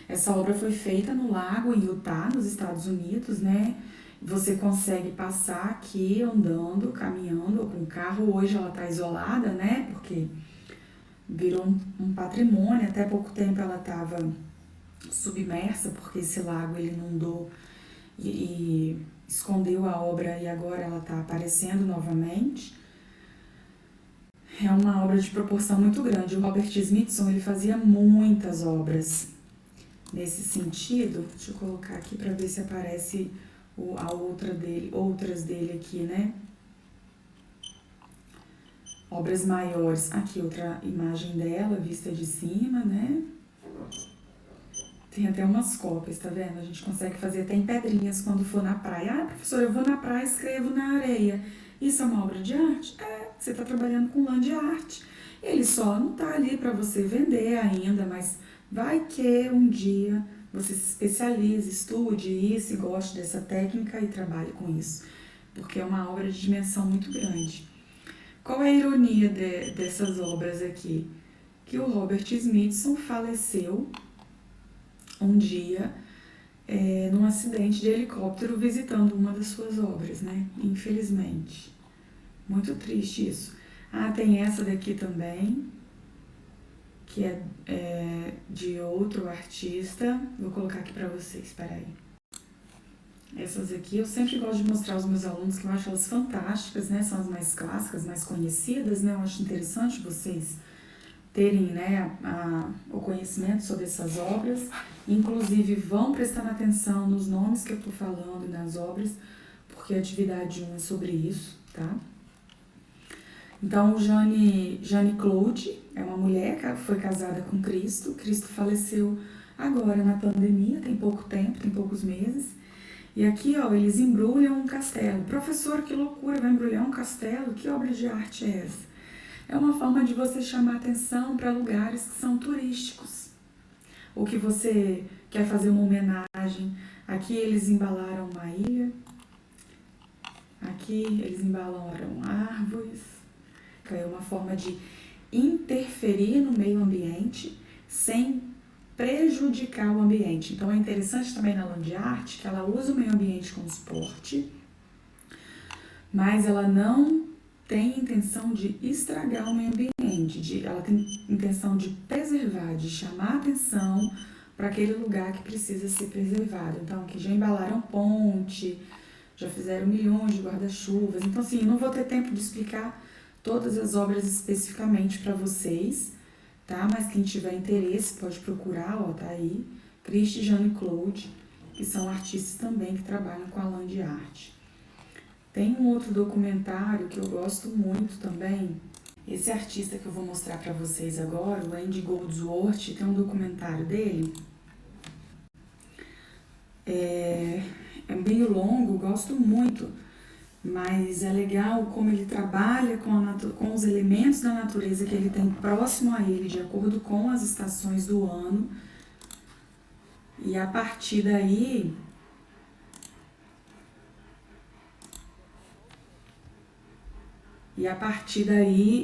[SPEAKER 1] Essa obra foi feita no lago em Utah, nos Estados Unidos, né? Você consegue passar aqui andando, caminhando ou com carro. Hoje ela está isolada, né? Porque virou um patrimônio. Até pouco tempo ela estava submersa, porque esse lago ele inundou e escondeu a obra e agora ela está aparecendo novamente. É uma obra de proporção muito grande. O Robert Smithson ele fazia muitas obras nesse sentido. Deixa eu colocar aqui para ver se aparece outras dele aqui, né? Obras maiores. Aqui outra imagem dela, vista de cima, né? Tem até umas cópias, tá vendo? A gente consegue fazer até em pedrinhas quando for na praia. Ah, professora, eu vou na praia e escrevo na areia. Isso é uma obra de arte? Você está trabalhando com land art. Ele só não tá ali para você vender ainda, mas vai que um dia você se especialize, estude isso e goste dessa técnica e trabalhe com isso, porque é uma obra de dimensão muito grande. Qual é a ironia dessas obras aqui? Que o Robert Smithson faleceu um dia num acidente de helicóptero visitando uma das suas obras, né? Infelizmente. Muito triste isso. Ah, tem essa daqui também, que é de outro artista. Vou colocar aqui pra vocês, peraí. Essas aqui eu sempre gosto de mostrar aos meus alunos, que eu acho elas fantásticas, né? São as mais clássicas, mais conhecidas, né? Eu acho interessante vocês terem, né, o conhecimento sobre essas obras. Inclusive, vão prestando atenção nos nomes que eu tô falando e nas obras, porque a atividade 1 é sobre isso, tá? Então, Jane Claude é uma mulher que foi casada com Cristo. Cristo faleceu agora na pandemia, tem pouco tempo, tem poucos meses. E aqui, ó, eles embrulham um castelo. Professor, que loucura, vai embrulhar um castelo? Que obra de arte é essa? É uma forma de você chamar atenção para lugares que são turísticos. Ou que você quer fazer uma homenagem. Aqui eles embalaram uma ilha. Aqui eles embalaram árvores. É uma forma de interferir no meio ambiente sem prejudicar o ambiente. Então é interessante também na Land Art que ela usa o meio ambiente como suporte, mas ela não tem intenção de estragar o meio ambiente, ela tem intenção de preservar, de chamar atenção para aquele lugar que precisa ser preservado. Então aqui já embalaram ponte, já fizeram milhões de guarda-chuvas. Então assim, não vou ter tempo de explicar todas as obras especificamente para vocês, tá? Mas quem tiver interesse pode procurar, ó, tá aí, Christy e Jeanne-Claude, que são artistas também que trabalham com a Land Art. Tem um outro documentário que eu gosto muito também. Esse artista que eu vou mostrar para vocês agora, o Andy Goldsworth, tem um documentário dele. É meio longo, gosto muito, mas é legal como ele trabalha com os elementos da natureza que ele tem próximo a ele, de acordo com as estações do ano. E a partir daí,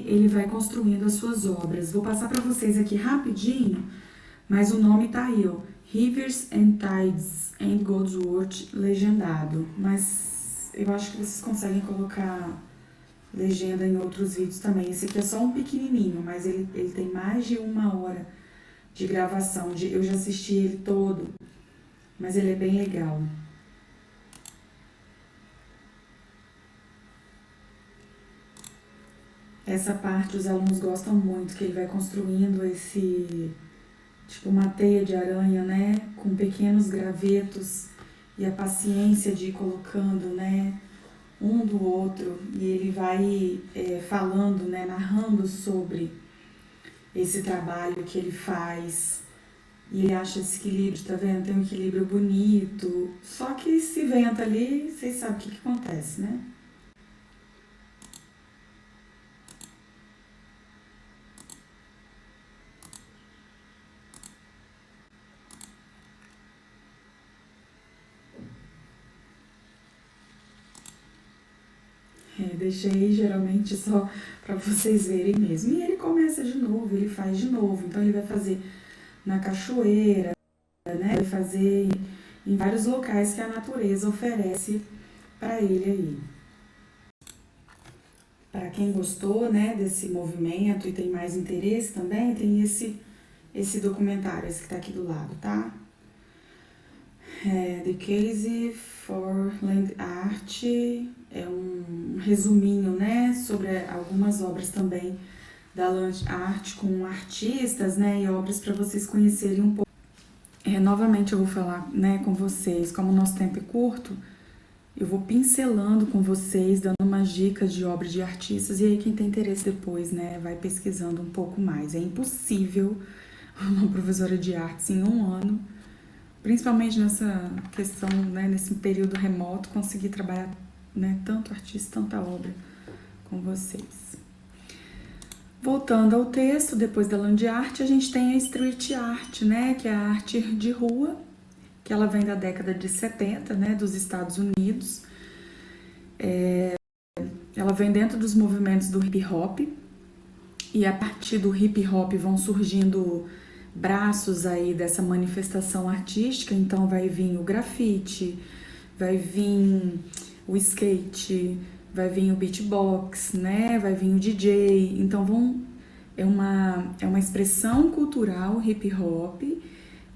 [SPEAKER 1] ele vai construindo as suas obras. Vou passar para vocês aqui rapidinho, mas o nome tá aí, ó, Rivers and Tides and Goldsworth, legendado. Mas eu acho que vocês conseguem colocar legenda em outros vídeos também. Esse aqui é só um pequenininho, mas ele tem mais de 1 hora de gravação. Eu já assisti ele todo, mas ele é bem legal. Essa parte os alunos gostam muito, que ele vai construindo tipo uma teia de aranha, né, com pequenos gravetos, e a paciência de ir colocando, né, um do outro, e ele vai falando, né, narrando sobre esse trabalho que ele faz, e ele acha esse equilíbrio, tá vendo? Tem um equilíbrio bonito, só que se venta ali, vocês sabem o que acontece, né? Deixei geralmente só para vocês verem mesmo. E ele começa de novo, ele faz de novo. Então ele vai fazer na cachoeira, né? Vai fazer em vários locais que a natureza oferece para ele aí. Para quem gostou, né, desse movimento e tem mais interesse também, tem esse documentário, esse que tá aqui do lado, tá? The Case for Land Art, é um resuminho, né, sobre algumas obras também da Land Art com artistas, né, e obras para vocês conhecerem um pouco. Novamente eu vou falar, né, com vocês, como o nosso tempo é curto, eu vou pincelando com vocês, dando umas dicas de obras de artistas, e aí quem tem interesse depois, né, vai pesquisando um pouco mais. É impossível uma professora de artes em 1 ano, principalmente nessa questão, né, nesse período remoto, conseguir trabalhar, né, tanto artista, tanta obra com vocês. Voltando ao texto, depois da Land Art, a gente tem a Street Art, né, que é a arte de rua, que ela vem da década de 70, né, dos Estados Unidos. Ela vem dentro dos movimentos do hip hop, e a partir do hip hop vão surgindo braços aí dessa manifestação artística. Então vai vir o grafite, vai vir o skate, vai vir o beatbox, né? Vai vir o DJ. Então é uma expressão cultural hip hop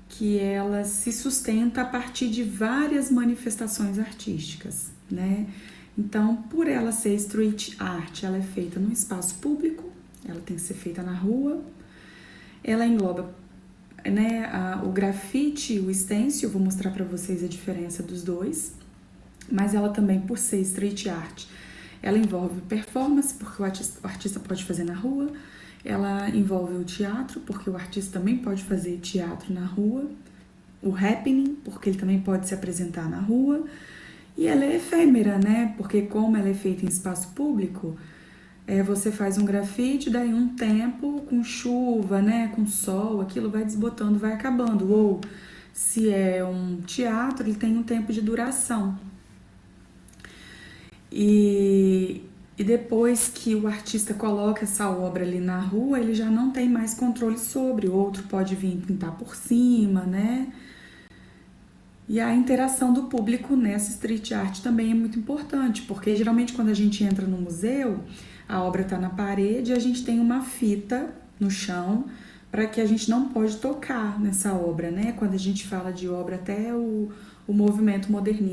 [SPEAKER 1] que ela se sustenta a partir de várias manifestações artísticas, né? Então, por ela ser street art, ela é feita no espaço público, ela tem que ser feita na rua, ela engloba, né, o grafite e o stencil. Eu vou mostrar para vocês a diferença dos dois, mas ela também, por ser street art, ela envolve performance, porque o artista pode fazer na rua, ela envolve o teatro, porque o artista também pode fazer teatro na rua, o happening, porque ele também pode se apresentar na rua, e ela é efêmera, né? Porque como ela é feita em espaço público, você faz um grafite, daí um tempo, com chuva, né, com sol, aquilo vai desbotando, vai acabando. Ou se é um teatro, ele tem um tempo de duração. E depois que o artista coloca essa obra ali na rua, ele já não tem mais controle sobre. O outro pode vir pintar por cima, né? E a interação do público nessa street art também é muito importante, porque geralmente quando a gente entra no museu, a obra está na parede e a gente tem uma fita no chão para que a gente não pode tocar nessa obra, né? Quando a gente fala de obra, até o movimento modernista.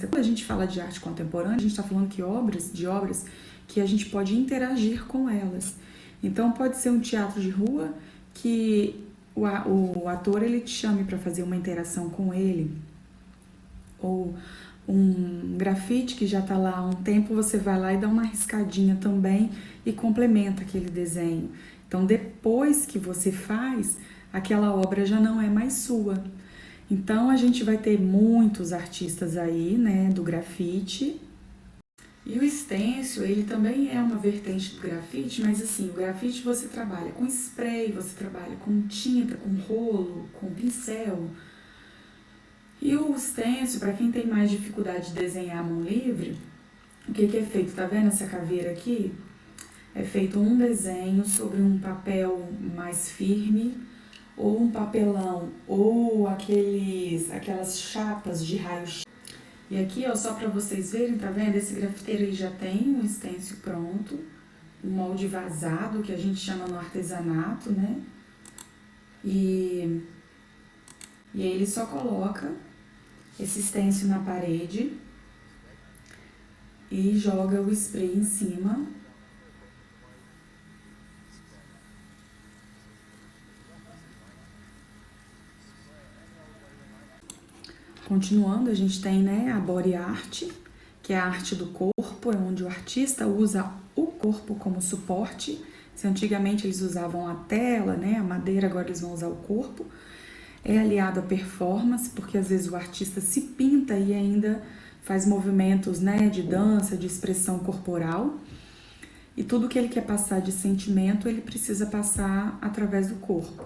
[SPEAKER 1] Quando a gente fala de arte contemporânea, a gente está falando de obras que a gente pode interagir com elas. Então pode ser um teatro de rua que o ator ele te chame para fazer uma interação com ele, ou um grafite que já está lá há um tempo, você vai lá e dá uma riscadinha também e complementa aquele desenho. Então depois que você faz, aquela obra já não é mais sua. Então a gente vai ter muitos artistas aí, né, do grafite. E o stencil, ele também é uma vertente do grafite, mas assim, o grafite você trabalha com spray, você trabalha com tinta, com rolo, com pincel. E o stencil, para quem tem mais dificuldade de desenhar à mão livre, o que é feito? Tá vendo essa caveira aqui? É feito um desenho sobre um papel mais firme, ou um papelão, ou aquelas chapas de raio-x. E aqui, ó, só para vocês verem, tá vendo? Esse grafiteiro ele já tem um stencil pronto, um molde vazado, que a gente chama no artesanato, né? E aí ele só coloca esse stencil na parede e joga o spray em cima. Continuando, a gente tem, né, a body art, que é a arte do corpo, é onde o artista usa o corpo como suporte. Se antigamente eles usavam a tela, né, a madeira, agora eles vão usar o corpo. É aliado à performance, porque às vezes o artista se pinta e ainda faz movimentos, né, de dança, de expressão corporal. E tudo que ele quer passar de sentimento, ele precisa passar através do corpo.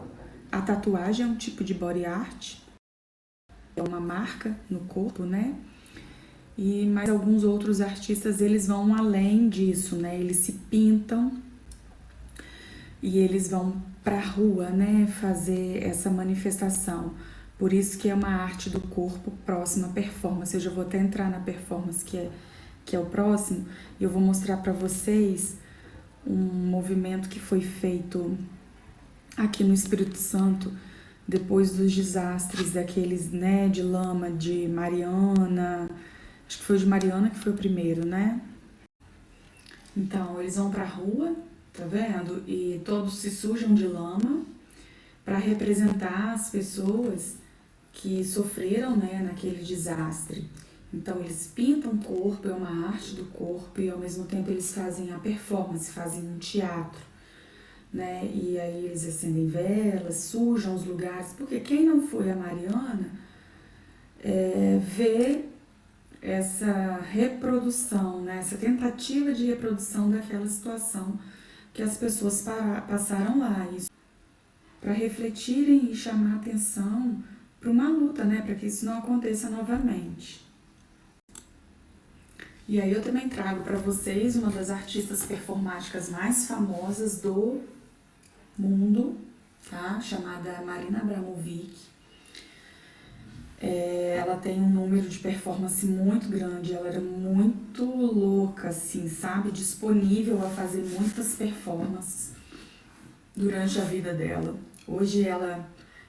[SPEAKER 1] A tatuagem é um tipo de body art, é uma marca no corpo, né? E mais alguns outros artistas, eles vão além disso, né? Eles se pintam e eles vão pra rua, né? Fazer essa manifestação. Por isso que é uma arte do corpo próxima à performance. Eu já vou até entrar na performance, que é o próximo, e eu vou mostrar para vocês um movimento que foi feito aqui no Espírito Santo, depois dos desastres daqueles, né, de lama de Mariana, acho que foi de Mariana que foi o primeiro, né? Então, eles vão pra rua, tá vendo? E todos se sujam de lama para representar as pessoas que sofreram, né, naquele desastre. Então, eles pintam o corpo, é uma arte do corpo, e ao mesmo tempo eles fazem a performance, fazem um teatro, né? E aí eles acendem velas, sujam os lugares, porque quem não foi a Mariana vê essa reprodução, né? Essa tentativa de reprodução daquela situação que as pessoas passaram lá, isso para refletirem e chamar atenção para uma luta, né? Para que isso não aconteça novamente. E aí eu também trago para vocês uma das artistas performáticas mais famosas do mundo, tá? Chamada Marina Abramovic. Ela tem um número de performance muito grande, ela era muito louca, assim, sabe? Disponível a fazer muitas performances durante a vida dela. Hoje ela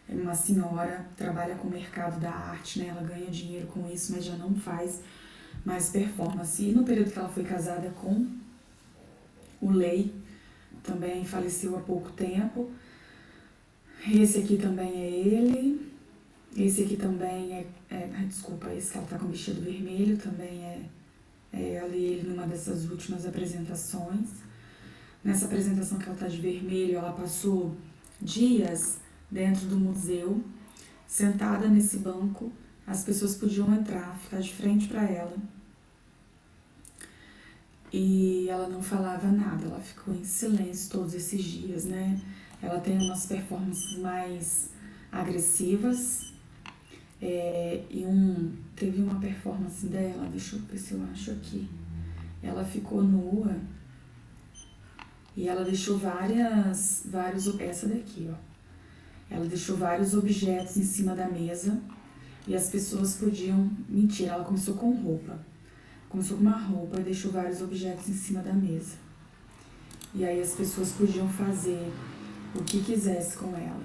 [SPEAKER 1] é uma senhora, trabalha com o mercado da arte, né? Ela ganha dinheiro com isso, mas já não faz mais performance. E no período que ela foi casada com o Lei, também faleceu há pouco tempo. Esse aqui também é ele. Esse aqui também desculpa, esse que ela tá com vestido vermelho também é ali ele numa dessas últimas apresentações. Nessa apresentação que ela tá de vermelho, ela passou dias dentro do museu sentada nesse banco, as pessoas podiam entrar, ficar de frente para ela. E ela não falava nada, ela ficou em silêncio todos esses dias, né? Ela tem umas performances mais agressivas. Teve uma performance dela, deixa eu ver se eu acho aqui. Ela ficou nua e ela deixou essa daqui, ó. Ela deixou vários objetos em cima da mesa e as pessoas podiam... Mentira, ela começou com roupa. Começou com uma roupa e deixou vários objetos em cima da mesa. E aí as pessoas podiam fazer o que quisesse com ela.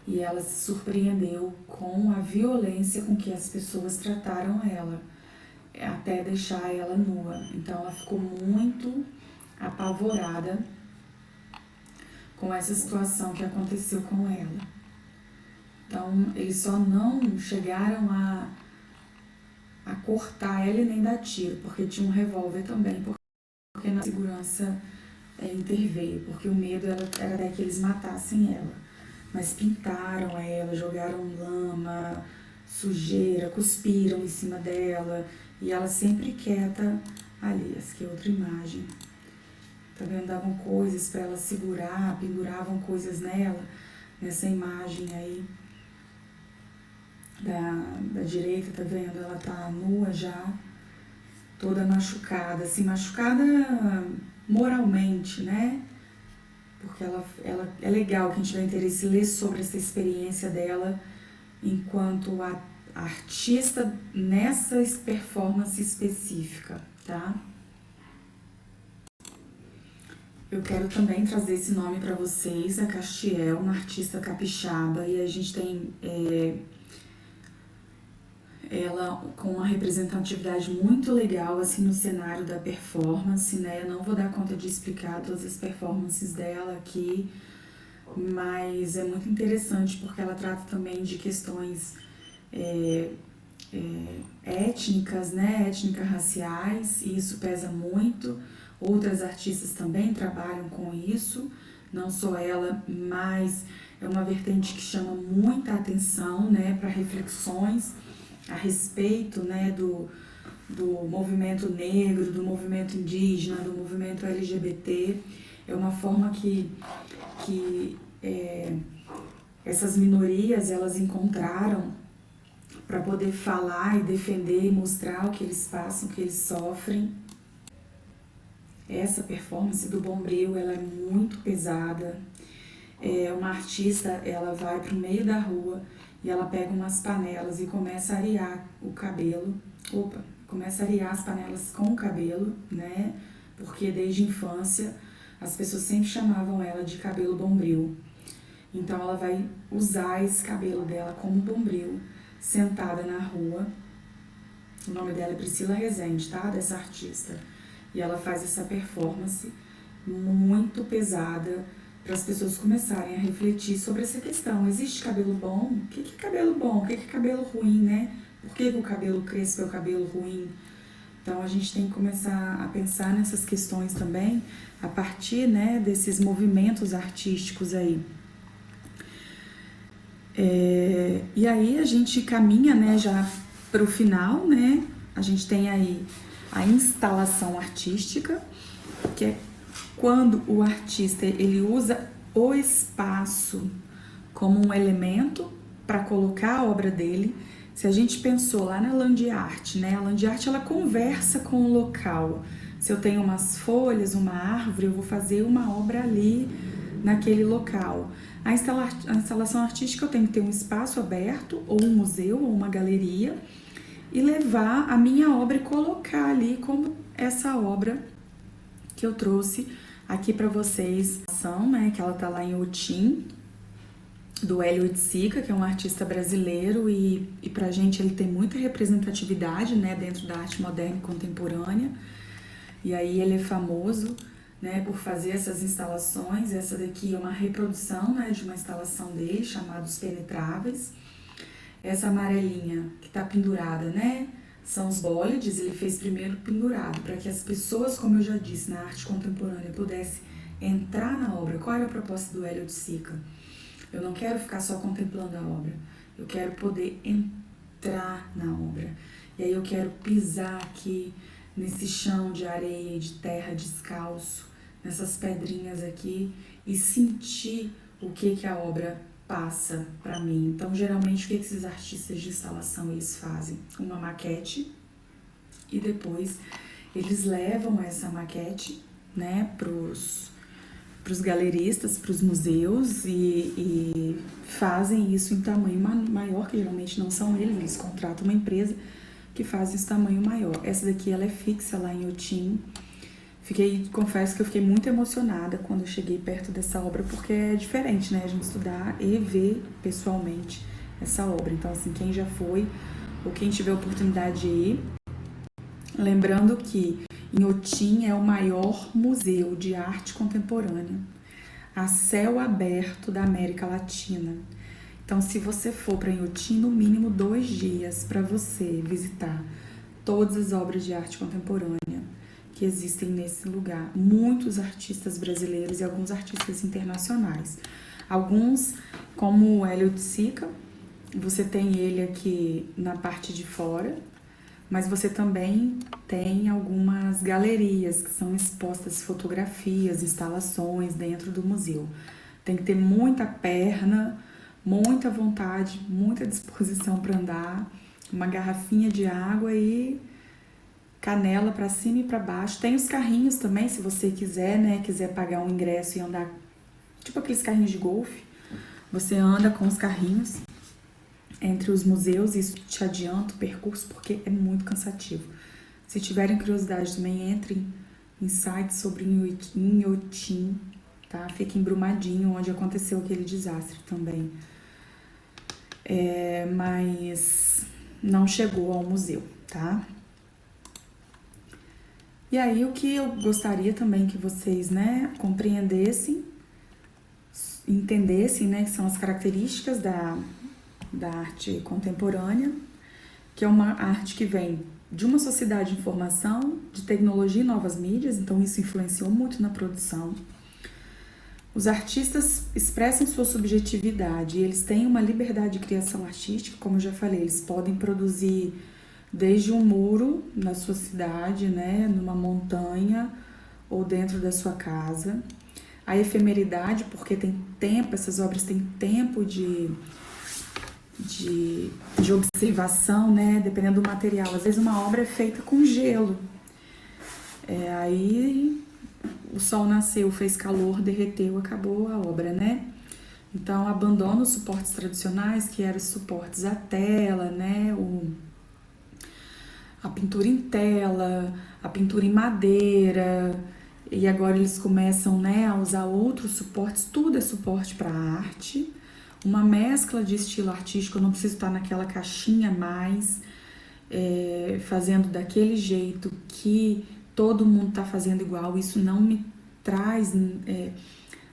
[SPEAKER 1] E ela se surpreendeu com a violência com que as pessoas trataram ela, até deixar ela nua. Então ela ficou muito apavorada com essa situação que aconteceu com ela. Então eles só não chegaram a cortar ela e nem dar tiro, porque tinha um revólver também, porque na segurança interveio, porque o medo era até que eles matassem ela. Mas pintaram ela, jogaram lama, sujeira, cuspiram em cima dela, e ela sempre quieta ali. Essa aqui é outra imagem. Também davam coisas para ela segurar, penduravam coisas nela, nessa imagem aí da direita, tá vendo? Ela tá nua já, toda machucada, assim, machucada moralmente, né? Porque é legal quem tiver interesse ler sobre essa experiência dela enquanto a artista nessa performance específica, tá? Eu quero também trazer esse nome para vocês, a Castiel, uma artista capixaba, e a gente tem ela com uma representatividade muito legal assim no cenário da performance, né? Eu não vou dar conta de explicar todas as performances dela aqui, mas é muito interessante porque ela trata também de questões étnicas, né? Étnico-raciais, e isso pesa muito. Outras artistas também trabalham com isso, não só ela, mas é uma vertente que chama muita atenção, né, para reflexões a respeito, né, do movimento negro, do movimento indígena, do movimento LGBT. É uma forma que essas minorias elas encontraram para poder falar e defender e mostrar o que eles passam, o que eles sofrem. Essa performance do Bombril, ela é muito pesada. Uma artista, ela vai para o meio da rua e ela pega umas panelas e começa a arear o cabelo. Começa a arear as panelas com o cabelo, né? Porque desde a infância as pessoas sempre chamavam ela de cabelo bombril. Então ela vai usar esse cabelo dela como bombril, sentada na rua. O nome dela é Priscila Rezende, tá? Dessa artista. E ela faz essa performance muito pesada para as pessoas começarem a refletir sobre essa questão. Existe cabelo bom? O que é cabelo bom? O que é cabelo ruim, né? Por que o cabelo crespo é o cabelo ruim? Então a gente tem que começar a pensar nessas questões também a partir, né, desses movimentos artísticos aí. E aí a gente caminha, né, já para o final, né? A gente tem aí a instalação artística, que é quando o artista ele usa o espaço como um elemento para colocar a obra dele. Se a gente pensou lá na Land Art, né? A Land Art ela conversa com o local. Se eu tenho umas folhas, uma árvore, eu vou fazer uma obra ali naquele local. A instalação artística eu tenho que ter um espaço aberto, ou um museu, ou uma galeria, e levar a minha obra e colocar ali como essa obra que eu trouxe aqui para vocês, né, que ela tá lá em Otim, do Hélio Oiticica, que é um artista brasileiro, e pra gente ele tem muita representatividade, né, dentro da arte moderna e contemporânea. E aí ele é famoso, né, por fazer essas instalações. Essa daqui é uma reprodução, né, de uma instalação dele, chamada Os Penetráveis. Essa amarelinha que tá pendurada, né, são os bólides. Ele fez primeiro pendurado, para que as pessoas, como eu já disse, na arte contemporânea, pudessem entrar na obra. Qual era a proposta do Hélio Oiticica? Eu não quero ficar só contemplando a obra. eu quero poder entrar na obra. E aí eu quero pisar aqui nesse chão de areia e de terra descalço, nessas pedrinhas aqui, e sentir o que a obra passa para mim. Então, geralmente, o que esses artistas de instalação eles fazem? Uma maquete, e depois eles levam essa maquete, né, pros galeristas, pros museus, e fazem isso em tamanho maior, que geralmente não são eles contratam uma empresa que faz esse tamanho maior. Essa daqui ela é fixa lá em Otim. Confesso que eu fiquei muito emocionada quando eu cheguei perto dessa obra, porque é diferente, né, a gente estudar e ver pessoalmente essa obra. Então, assim, quem já foi ou quem tiver a oportunidade de ir, lembrando que em Otim é o maior museu de arte contemporânea a céu aberto da América Latina. Então, se você for para Inhotim, no mínimo 2 dias para você visitar todas as obras de arte contemporânea que existem nesse lugar. Muitos artistas brasileiros e alguns artistas internacionais. Alguns, como o Hélio de Sica, você tem ele aqui na parte de fora, mas você também tem algumas galerias que são expostas fotografias, instalações dentro do museu. Tem que ter muita perna, muita vontade, muita disposição para andar, uma garrafinha de água e canela para cima e para baixo. Tem os carrinhos também, se você quiser, né, quiser pagar um ingresso e andar, tipo aqueles carrinhos de golfe, você anda com os carrinhos entre os museus, isso te adianta o percurso porque é muito cansativo. Se tiverem curiosidade também, entrem em sites sobre Inhotim, tá? Fica em Brumadinho, onde aconteceu aquele desastre também. Mas não chegou ao museu, tá? E aí o que eu gostaria também que vocês, né, compreendessem, entendessem, né, que são as características da arte contemporânea, que é uma arte que vem de uma sociedade de informação, de tecnologia e novas mídias, então isso influenciou muito na produção. Os artistas expressam sua subjetividade, eles têm uma liberdade de criação artística, como eu já falei, eles podem produzir desde um muro na sua cidade, né, numa montanha ou dentro da sua casa. A efemeridade, porque tem tempo, essas obras têm tempo de observação, né, dependendo do material. Às vezes uma obra é feita com gelo, aí o sol nasceu, fez calor, derreteu, acabou a obra, né? Então abandona os suportes tradicionais, que eram os suportes à tela, né, a pintura em tela, a pintura em madeira, e agora eles começam, né, a usar outros suportes, tudo é suporte para arte. Uma mescla de estilo artístico, eu não preciso estar naquela caixinha mais, fazendo daquele jeito que todo mundo está fazendo igual. Isso não me traz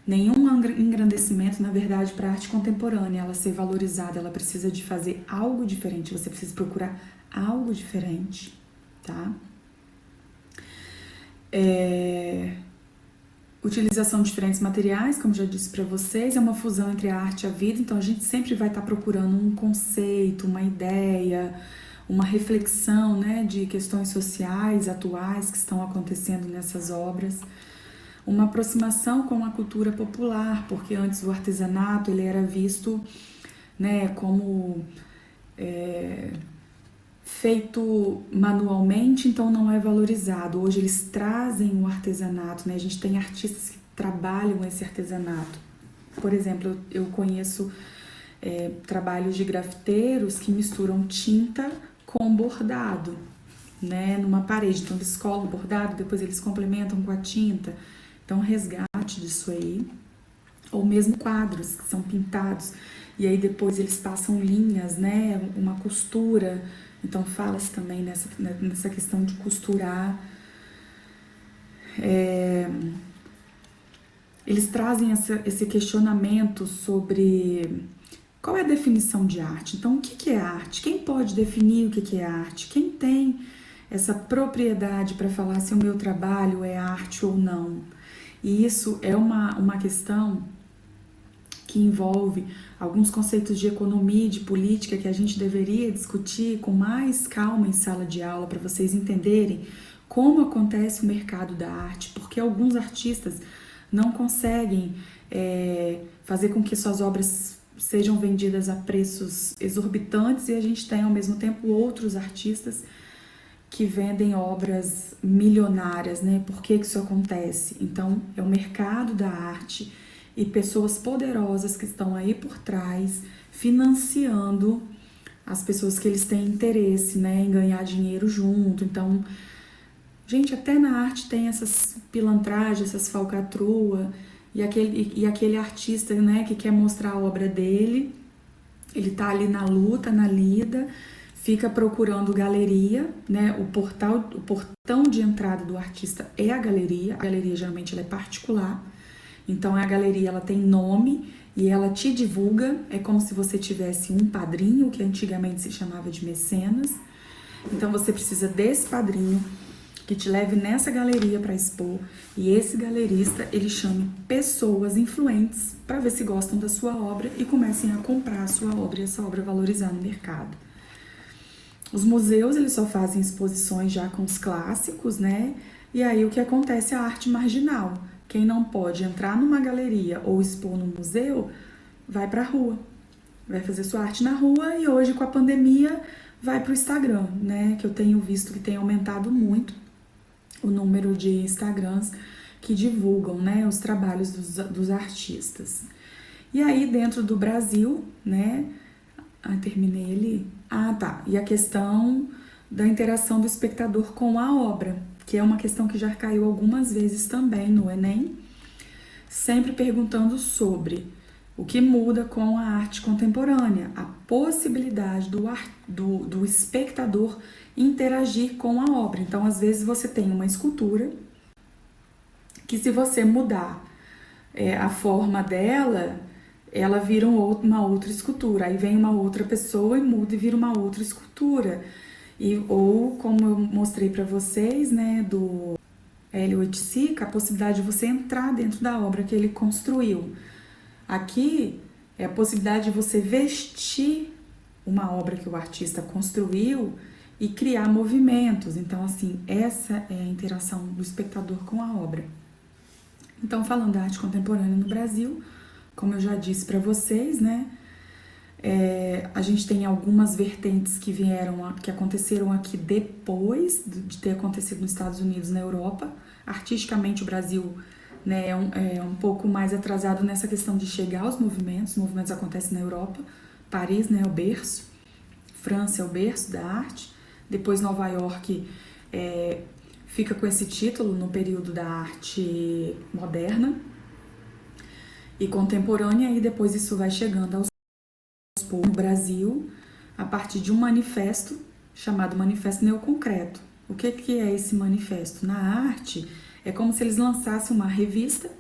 [SPEAKER 1] nenhum engrandecimento, na verdade, para a arte contemporânea. Ela ser valorizada, ela precisa de fazer algo diferente, você precisa procurar algo diferente, tá? Utilização de diferentes materiais, como já disse para vocês, é uma fusão entre a arte e a vida, então a gente sempre vai estar procurando um conceito, uma ideia, uma reflexão, né, de questões sociais, atuais, que estão acontecendo nessas obras. Uma aproximação com a cultura popular, porque antes o artesanato ele era visto, né, como feito manualmente, então não é valorizado. Hoje eles trazem o artesanato, né? A gente tem artistas que trabalham esse artesanato. Por exemplo, eu conheço trabalhos de grafiteiros que misturam tinta com bordado, né? Numa parede. Então eles colam o bordado, depois eles complementam com a tinta. Então resgate disso aí. Ou mesmo quadros que são pintados e aí depois eles passam linhas, né? Uma costura. Então fala-se também nessa questão de costurar. Eles trazem esse questionamento sobre qual é a definição de arte. Então, o que é arte? Quem pode definir o que é arte? Quem tem essa propriedade para falar se o meu trabalho é arte ou não? E isso é uma questão que envolve alguns conceitos de economia e de política que a gente deveria discutir com mais calma em sala de aula para vocês entenderem como acontece o mercado da arte, porque alguns artistas não conseguem fazer com que suas obras sejam vendidas a preços exorbitantes e a gente tem ao mesmo tempo outros artistas que vendem obras milionárias, né? Por que isso acontece? Então, é o mercado da arte e pessoas poderosas que estão aí por trás financiando as pessoas que eles têm interesse, né, em ganhar dinheiro junto. Então, gente, até na arte tem essas pilantragens, essas falcatruas, e aquele artista, né, que quer mostrar a obra dele, ele tá ali na luta, na lida, fica procurando galeria, né, o portão de entrada do artista é a galeria geralmente ela é particular, então a galeria ela tem nome e ela te divulga, é como se você tivesse um padrinho, que antigamente se chamava de mecenas, então você precisa desse padrinho, que te leve nessa galeria para expor e esse galerista ele chame pessoas influentes para ver se gostam da sua obra e comecem a comprar a sua obra e essa obra valorizar no mercado. Os museus eles só fazem exposições já com os clássicos, né? E aí o que acontece é a arte marginal. Quem não pode entrar numa galeria ou expor no museu vai para a rua, vai fazer sua arte na rua e hoje com a pandemia vai para o Instagram, né? Que eu tenho visto que tem aumentado muito o número de Instagrams que divulgam, né, os trabalhos dos artistas. E aí, dentro do Brasil, né, terminei ali. Tá, e a questão da interação do espectador com a obra, que é uma questão que já caiu algumas vezes também no Enem, sempre perguntando sobre o que muda com a arte contemporânea, a possibilidade do espectador interagir com a obra. Então, às vezes, você tem uma escultura que, se você mudar a forma dela, ela vira uma outra escultura. Aí vem uma outra pessoa e muda e vira uma outra escultura. Ou, como eu mostrei para vocês, né, do Hélio Oiticica, a possibilidade de você entrar dentro da obra que ele construiu. Aqui é a possibilidade de você vestir uma obra que o artista construiu e criar movimentos. Então, assim, essa é a interação do espectador com a obra. Então, falando da arte contemporânea no Brasil, como eu já disse para vocês, né, a gente tem algumas vertentes que que aconteceram aqui depois de ter acontecido nos Estados Unidos e na Europa. Artisticamente, o Brasil, né, é um pouco mais atrasado nessa questão de chegar aos movimentos. Os movimentos acontecem na Europa. Paris, né, é o berço. França é o berço da arte. Depois Nova York fica com esse título no período da arte moderna e contemporânea, e depois isso vai chegando aos poucos no Brasil a partir de um manifesto chamado Manifesto Neoconcreto. O que é esse manifesto? Na arte é como se eles lançassem uma revista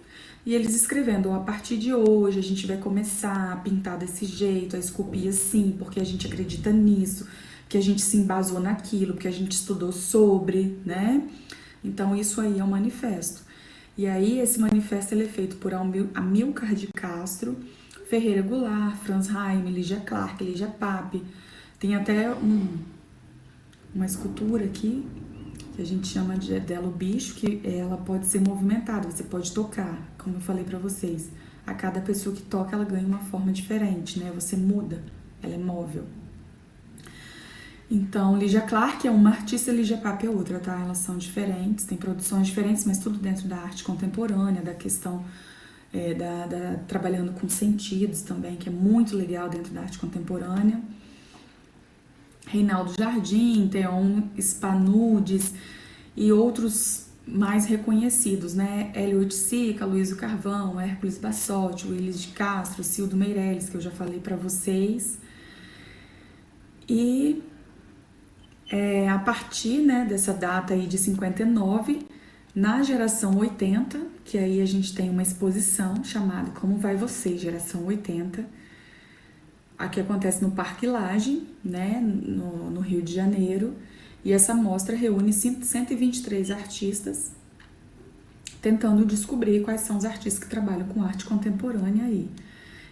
[SPEAKER 1] e eles escrevendo: a partir de hoje a gente vai começar a pintar desse jeito, a esculpir assim, porque a gente acredita nisso, que a gente se embasou naquilo, que a gente estudou sobre, né? Então isso aí é um manifesto. E aí esse manifesto ele é feito por Amilcar de Castro, Ferreira Goulart, Franz Haim, Lígia Clark, Lígia Pape. Tem até uma escultura aqui que a gente chama dela o bicho, que ela pode ser movimentada, você pode tocar, como eu falei pra vocês. A cada pessoa que toca ela ganha uma forma diferente, né? Você muda, ela é móvel. Então, Lígia Clark é uma artista, Lígia Pape é outra, tá? Elas são diferentes, têm produções diferentes, mas tudo dentro da arte contemporânea, da questão trabalhando com sentidos também, que é muito legal dentro da arte contemporânea. Reinaldo Jardim, Theon Spanudes e outros mais reconhecidos, né? Hélio Oiticica, Luísio Carvão, Hércules Bassotti, Willis de Castro, Cildo Meirelles, que eu já falei para vocês. E a partir, né, dessa data aí de 59, na geração 80, que aí a gente tem uma exposição chamada Como Vai Você, Geração 80, aqui acontece no Parque Lage, né, no Rio de Janeiro, e essa mostra reúne 123 artistas, tentando descobrir quais são os artistas que trabalham com arte contemporânea aí.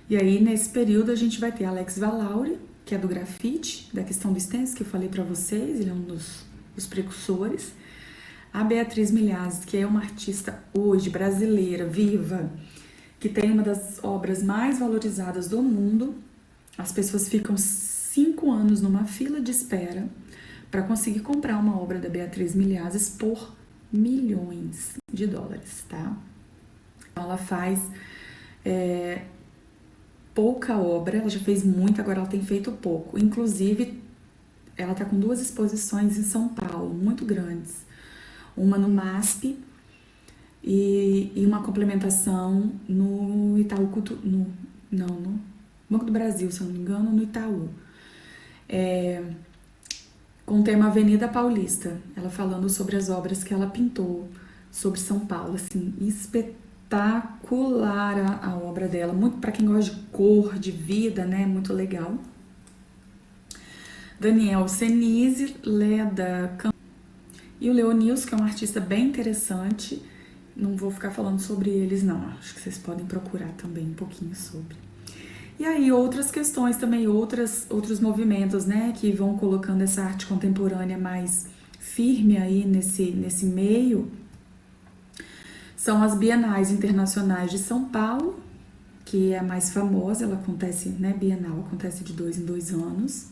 [SPEAKER 1] E aí, nesse período, a gente vai ter Alex Valauri, que é do grafite, da questão do stencil, que eu falei para vocês, ele é um dos precursores. A Beatriz Milhazes, que é uma artista hoje brasileira, viva, que tem uma das obras mais valorizadas do mundo. As pessoas ficam 5 anos numa fila de espera para conseguir comprar uma obra da Beatriz Milhazes por milhões de dólares, tá? Então ela faz pouca obra, ela já fez muito, agora ela tem feito pouco. Inclusive, ela tá com 2 exposições em São Paulo, muito grandes. Uma no MASP e uma complementação no Itaú no Banco do Brasil, se eu não me engano, no Itaú. Com o tema Avenida Paulista, ela falando sobre as obras que ela pintou sobre São Paulo, assim, espetacular a obra dela, muito para quem gosta de cor, de vida, né, muito legal. Daniel Senise, Leda e o Leonils, que é um artista bem interessante. Não vou ficar falando sobre eles, não. Acho que vocês podem procurar também um pouquinho sobre. E aí, outras questões também, outros movimentos, né, que vão colocando essa arte contemporânea mais firme aí nesse meio, são as Bienais Internacionais de São Paulo, que é a mais famosa, ela acontece, né, Bienal acontece de 2 em 2 anos.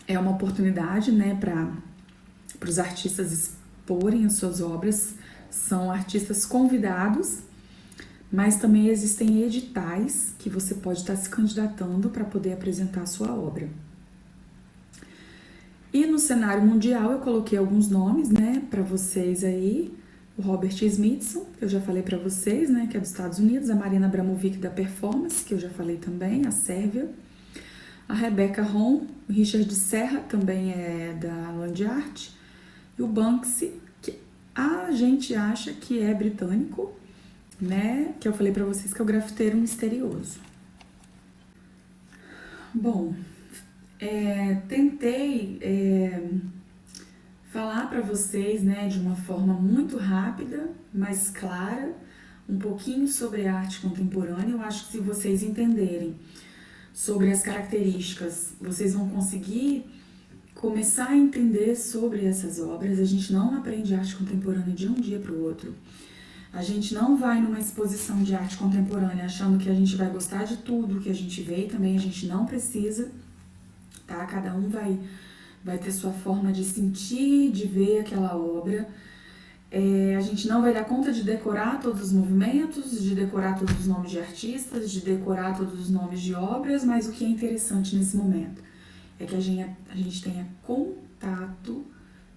[SPEAKER 1] É uma oportunidade, né, para os artistas exporem as suas obras. São artistas convidados, mas também existem editais que você pode estar se candidatando para poder apresentar a sua obra. E no cenário mundial eu coloquei alguns nomes, né, para vocês aí. O Robert Smithson, que eu já falei para vocês, né, que é dos Estados Unidos. A Marina Abramovic da Performance, que eu já falei também, a Sérvia. A Rebecca Holm, o Richard Serra, também é da Land Art. E o Banksy, que a gente acha que é britânico, né, que eu falei para vocês que é o grafiteiro misterioso. Bom, tentei falar para vocês, né, de uma forma muito rápida, mas clara, um pouquinho sobre a arte contemporânea. Eu acho que se vocês entenderem sobre as características, vocês vão conseguir começar a entender sobre essas obras. A gente não aprende arte contemporânea de um dia para o outro. A gente não vai numa exposição de arte contemporânea achando que a gente vai gostar de tudo que a gente vê, e também a gente não precisa, tá? Cada um vai ter sua forma de sentir, de ver aquela obra. A gente não vai dar conta de decorar todos os movimentos, de decorar todos os nomes de artistas, de decorar todos os nomes de obras, mas o que é interessante nesse momento é que a gente tenha contato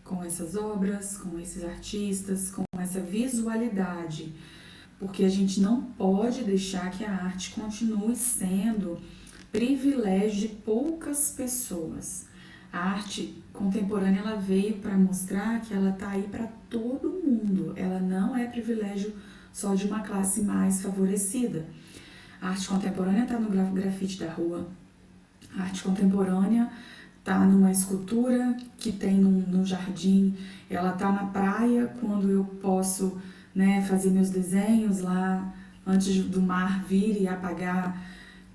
[SPEAKER 1] com essas obras, com esses artistas, com essa visualidade, porque a gente não pode deixar que a arte continue sendo privilégio de poucas pessoas. A arte contemporânea, ela veio para mostrar que ela tá aí para todo mundo. Ela não é privilégio só de uma classe mais favorecida. A arte contemporânea está no grafite da rua. A arte contemporânea tá numa escultura que tem no jardim. Ela tá na praia quando eu posso, né, fazer meus desenhos lá antes do mar vir e apagar.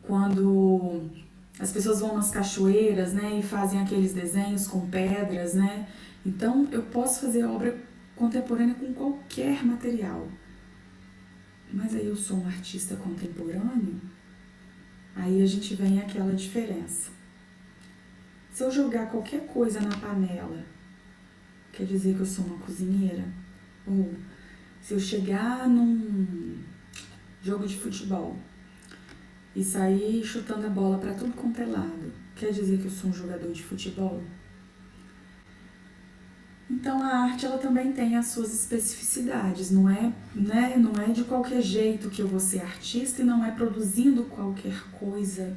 [SPEAKER 1] Quando as pessoas vão nas cachoeiras, né, e fazem aqueles desenhos com pedras, né? Então, eu posso fazer obra contemporânea com qualquer material. Mas aí eu sou um artista contemporâneo, aí a gente vem aquela diferença. Se eu jogar qualquer coisa na panela, quer dizer que eu sou uma cozinheira? Ou se eu chegar num jogo de futebol e sair chutando a bola para tudo quanto é lado, quer dizer que eu sou um jogador de futebol? Então a arte, ela também tem as suas especificidades, não é, né? Não é de qualquer jeito que eu vou ser artista e não é produzindo qualquer coisa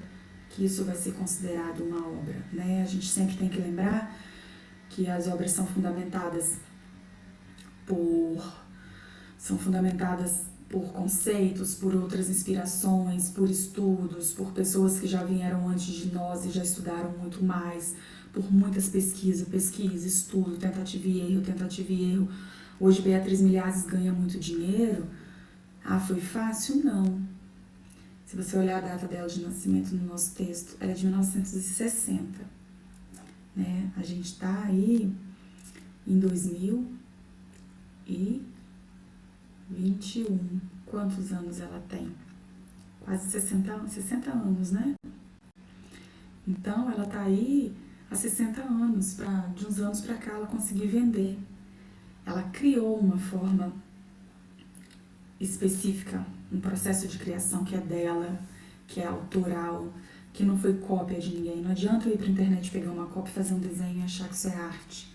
[SPEAKER 1] que isso vai ser considerado uma obra, né? A gente sempre tem que lembrar que as obras são fundamentadas por conceitos, por outras inspirações, por estudos, por pessoas que já vieram antes de nós e já estudaram muito mais, por muitas pesquisas, estudo, tentativa e erro. Hoje Beatriz Milhazes ganha muito dinheiro. Ah, foi fácil? Não. Se você olhar a data dela de nascimento no nosso texto, ela é de 1960, né? A gente tá aí em 2021. Quantos anos ela tem? Quase 60 anos, né? Então, ela tá aí há 60 anos. De uns anos pra cá, ela conseguiu vender. Ela criou uma forma específica, um processo de criação que é dela, que é autoral, que não foi cópia de ninguém. Não adianta eu ir pra internet pegar uma cópia, fazer um desenho e achar que isso é arte.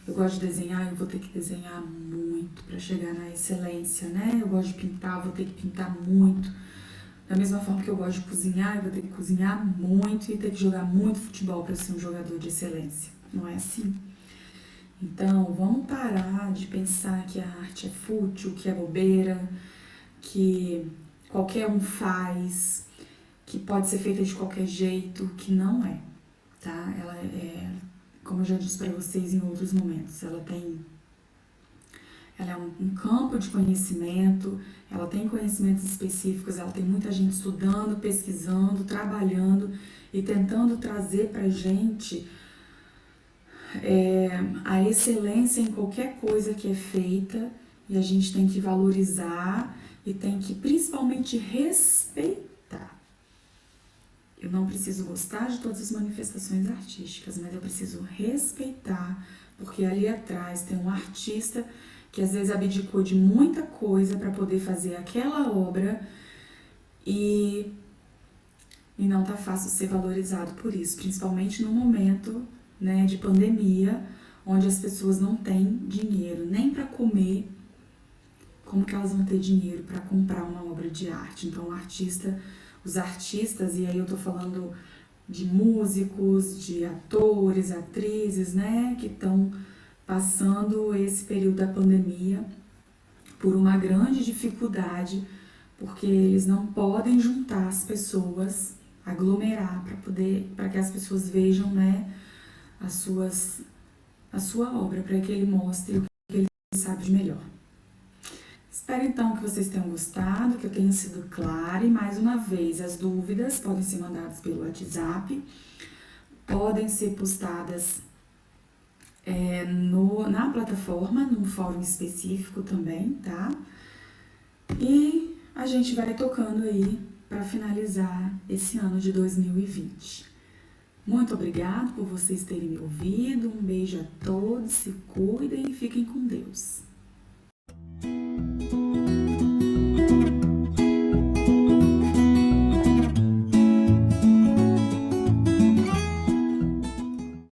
[SPEAKER 1] Eu gosto de desenhar, eu vou ter que desenhar muito para chegar na excelência, né? Eu gosto de pintar, vou ter que pintar muito. Da mesma forma que eu gosto de cozinhar, eu vou ter que cozinhar muito e ter que jogar muito futebol para ser um jogador de excelência. Não é assim? Então, vamos parar de pensar que a arte é fútil, que é bobeira, que qualquer um faz, que pode ser feita de qualquer jeito, que não é, tá? Ela é, como eu já disse para vocês em outros momentos, ela é um campo de conhecimento, ela tem conhecimentos específicos, ela tem muita gente estudando, pesquisando, trabalhando e tentando trazer pra gente a excelência em qualquer coisa que é feita, e a gente tem que valorizar e tem que principalmente respeitar. Eu não preciso gostar de todas as manifestações artísticas, mas eu preciso respeitar, porque ali atrás tem um artista que às vezes abdicou de muita coisa para poder fazer aquela obra e, e não tá fácil ser valorizado por isso, principalmente no momento, né, de pandemia, onde as pessoas não têm dinheiro nem para comer. Como que elas vão ter dinheiro para comprar uma obra de arte? Então, os artistas, e aí eu tô falando de músicos, de atores, atrizes, né, que estão passando esse período da pandemia por uma grande dificuldade, porque eles não podem juntar as pessoas, aglomerar para que as pessoas vejam, né, a sua obra, para que ele mostre o que ele sabe de melhor. Espero então que vocês tenham gostado, que eu tenha sido clara, e mais uma vez, as dúvidas podem ser mandadas pelo WhatsApp, podem ser postadas na plataforma, num fórum específico também, tá? E a gente vai tocando aí para finalizar esse ano de 2020. Muito obrigada por vocês terem me ouvido, um beijo a todos, se cuidem e fiquem com Deus.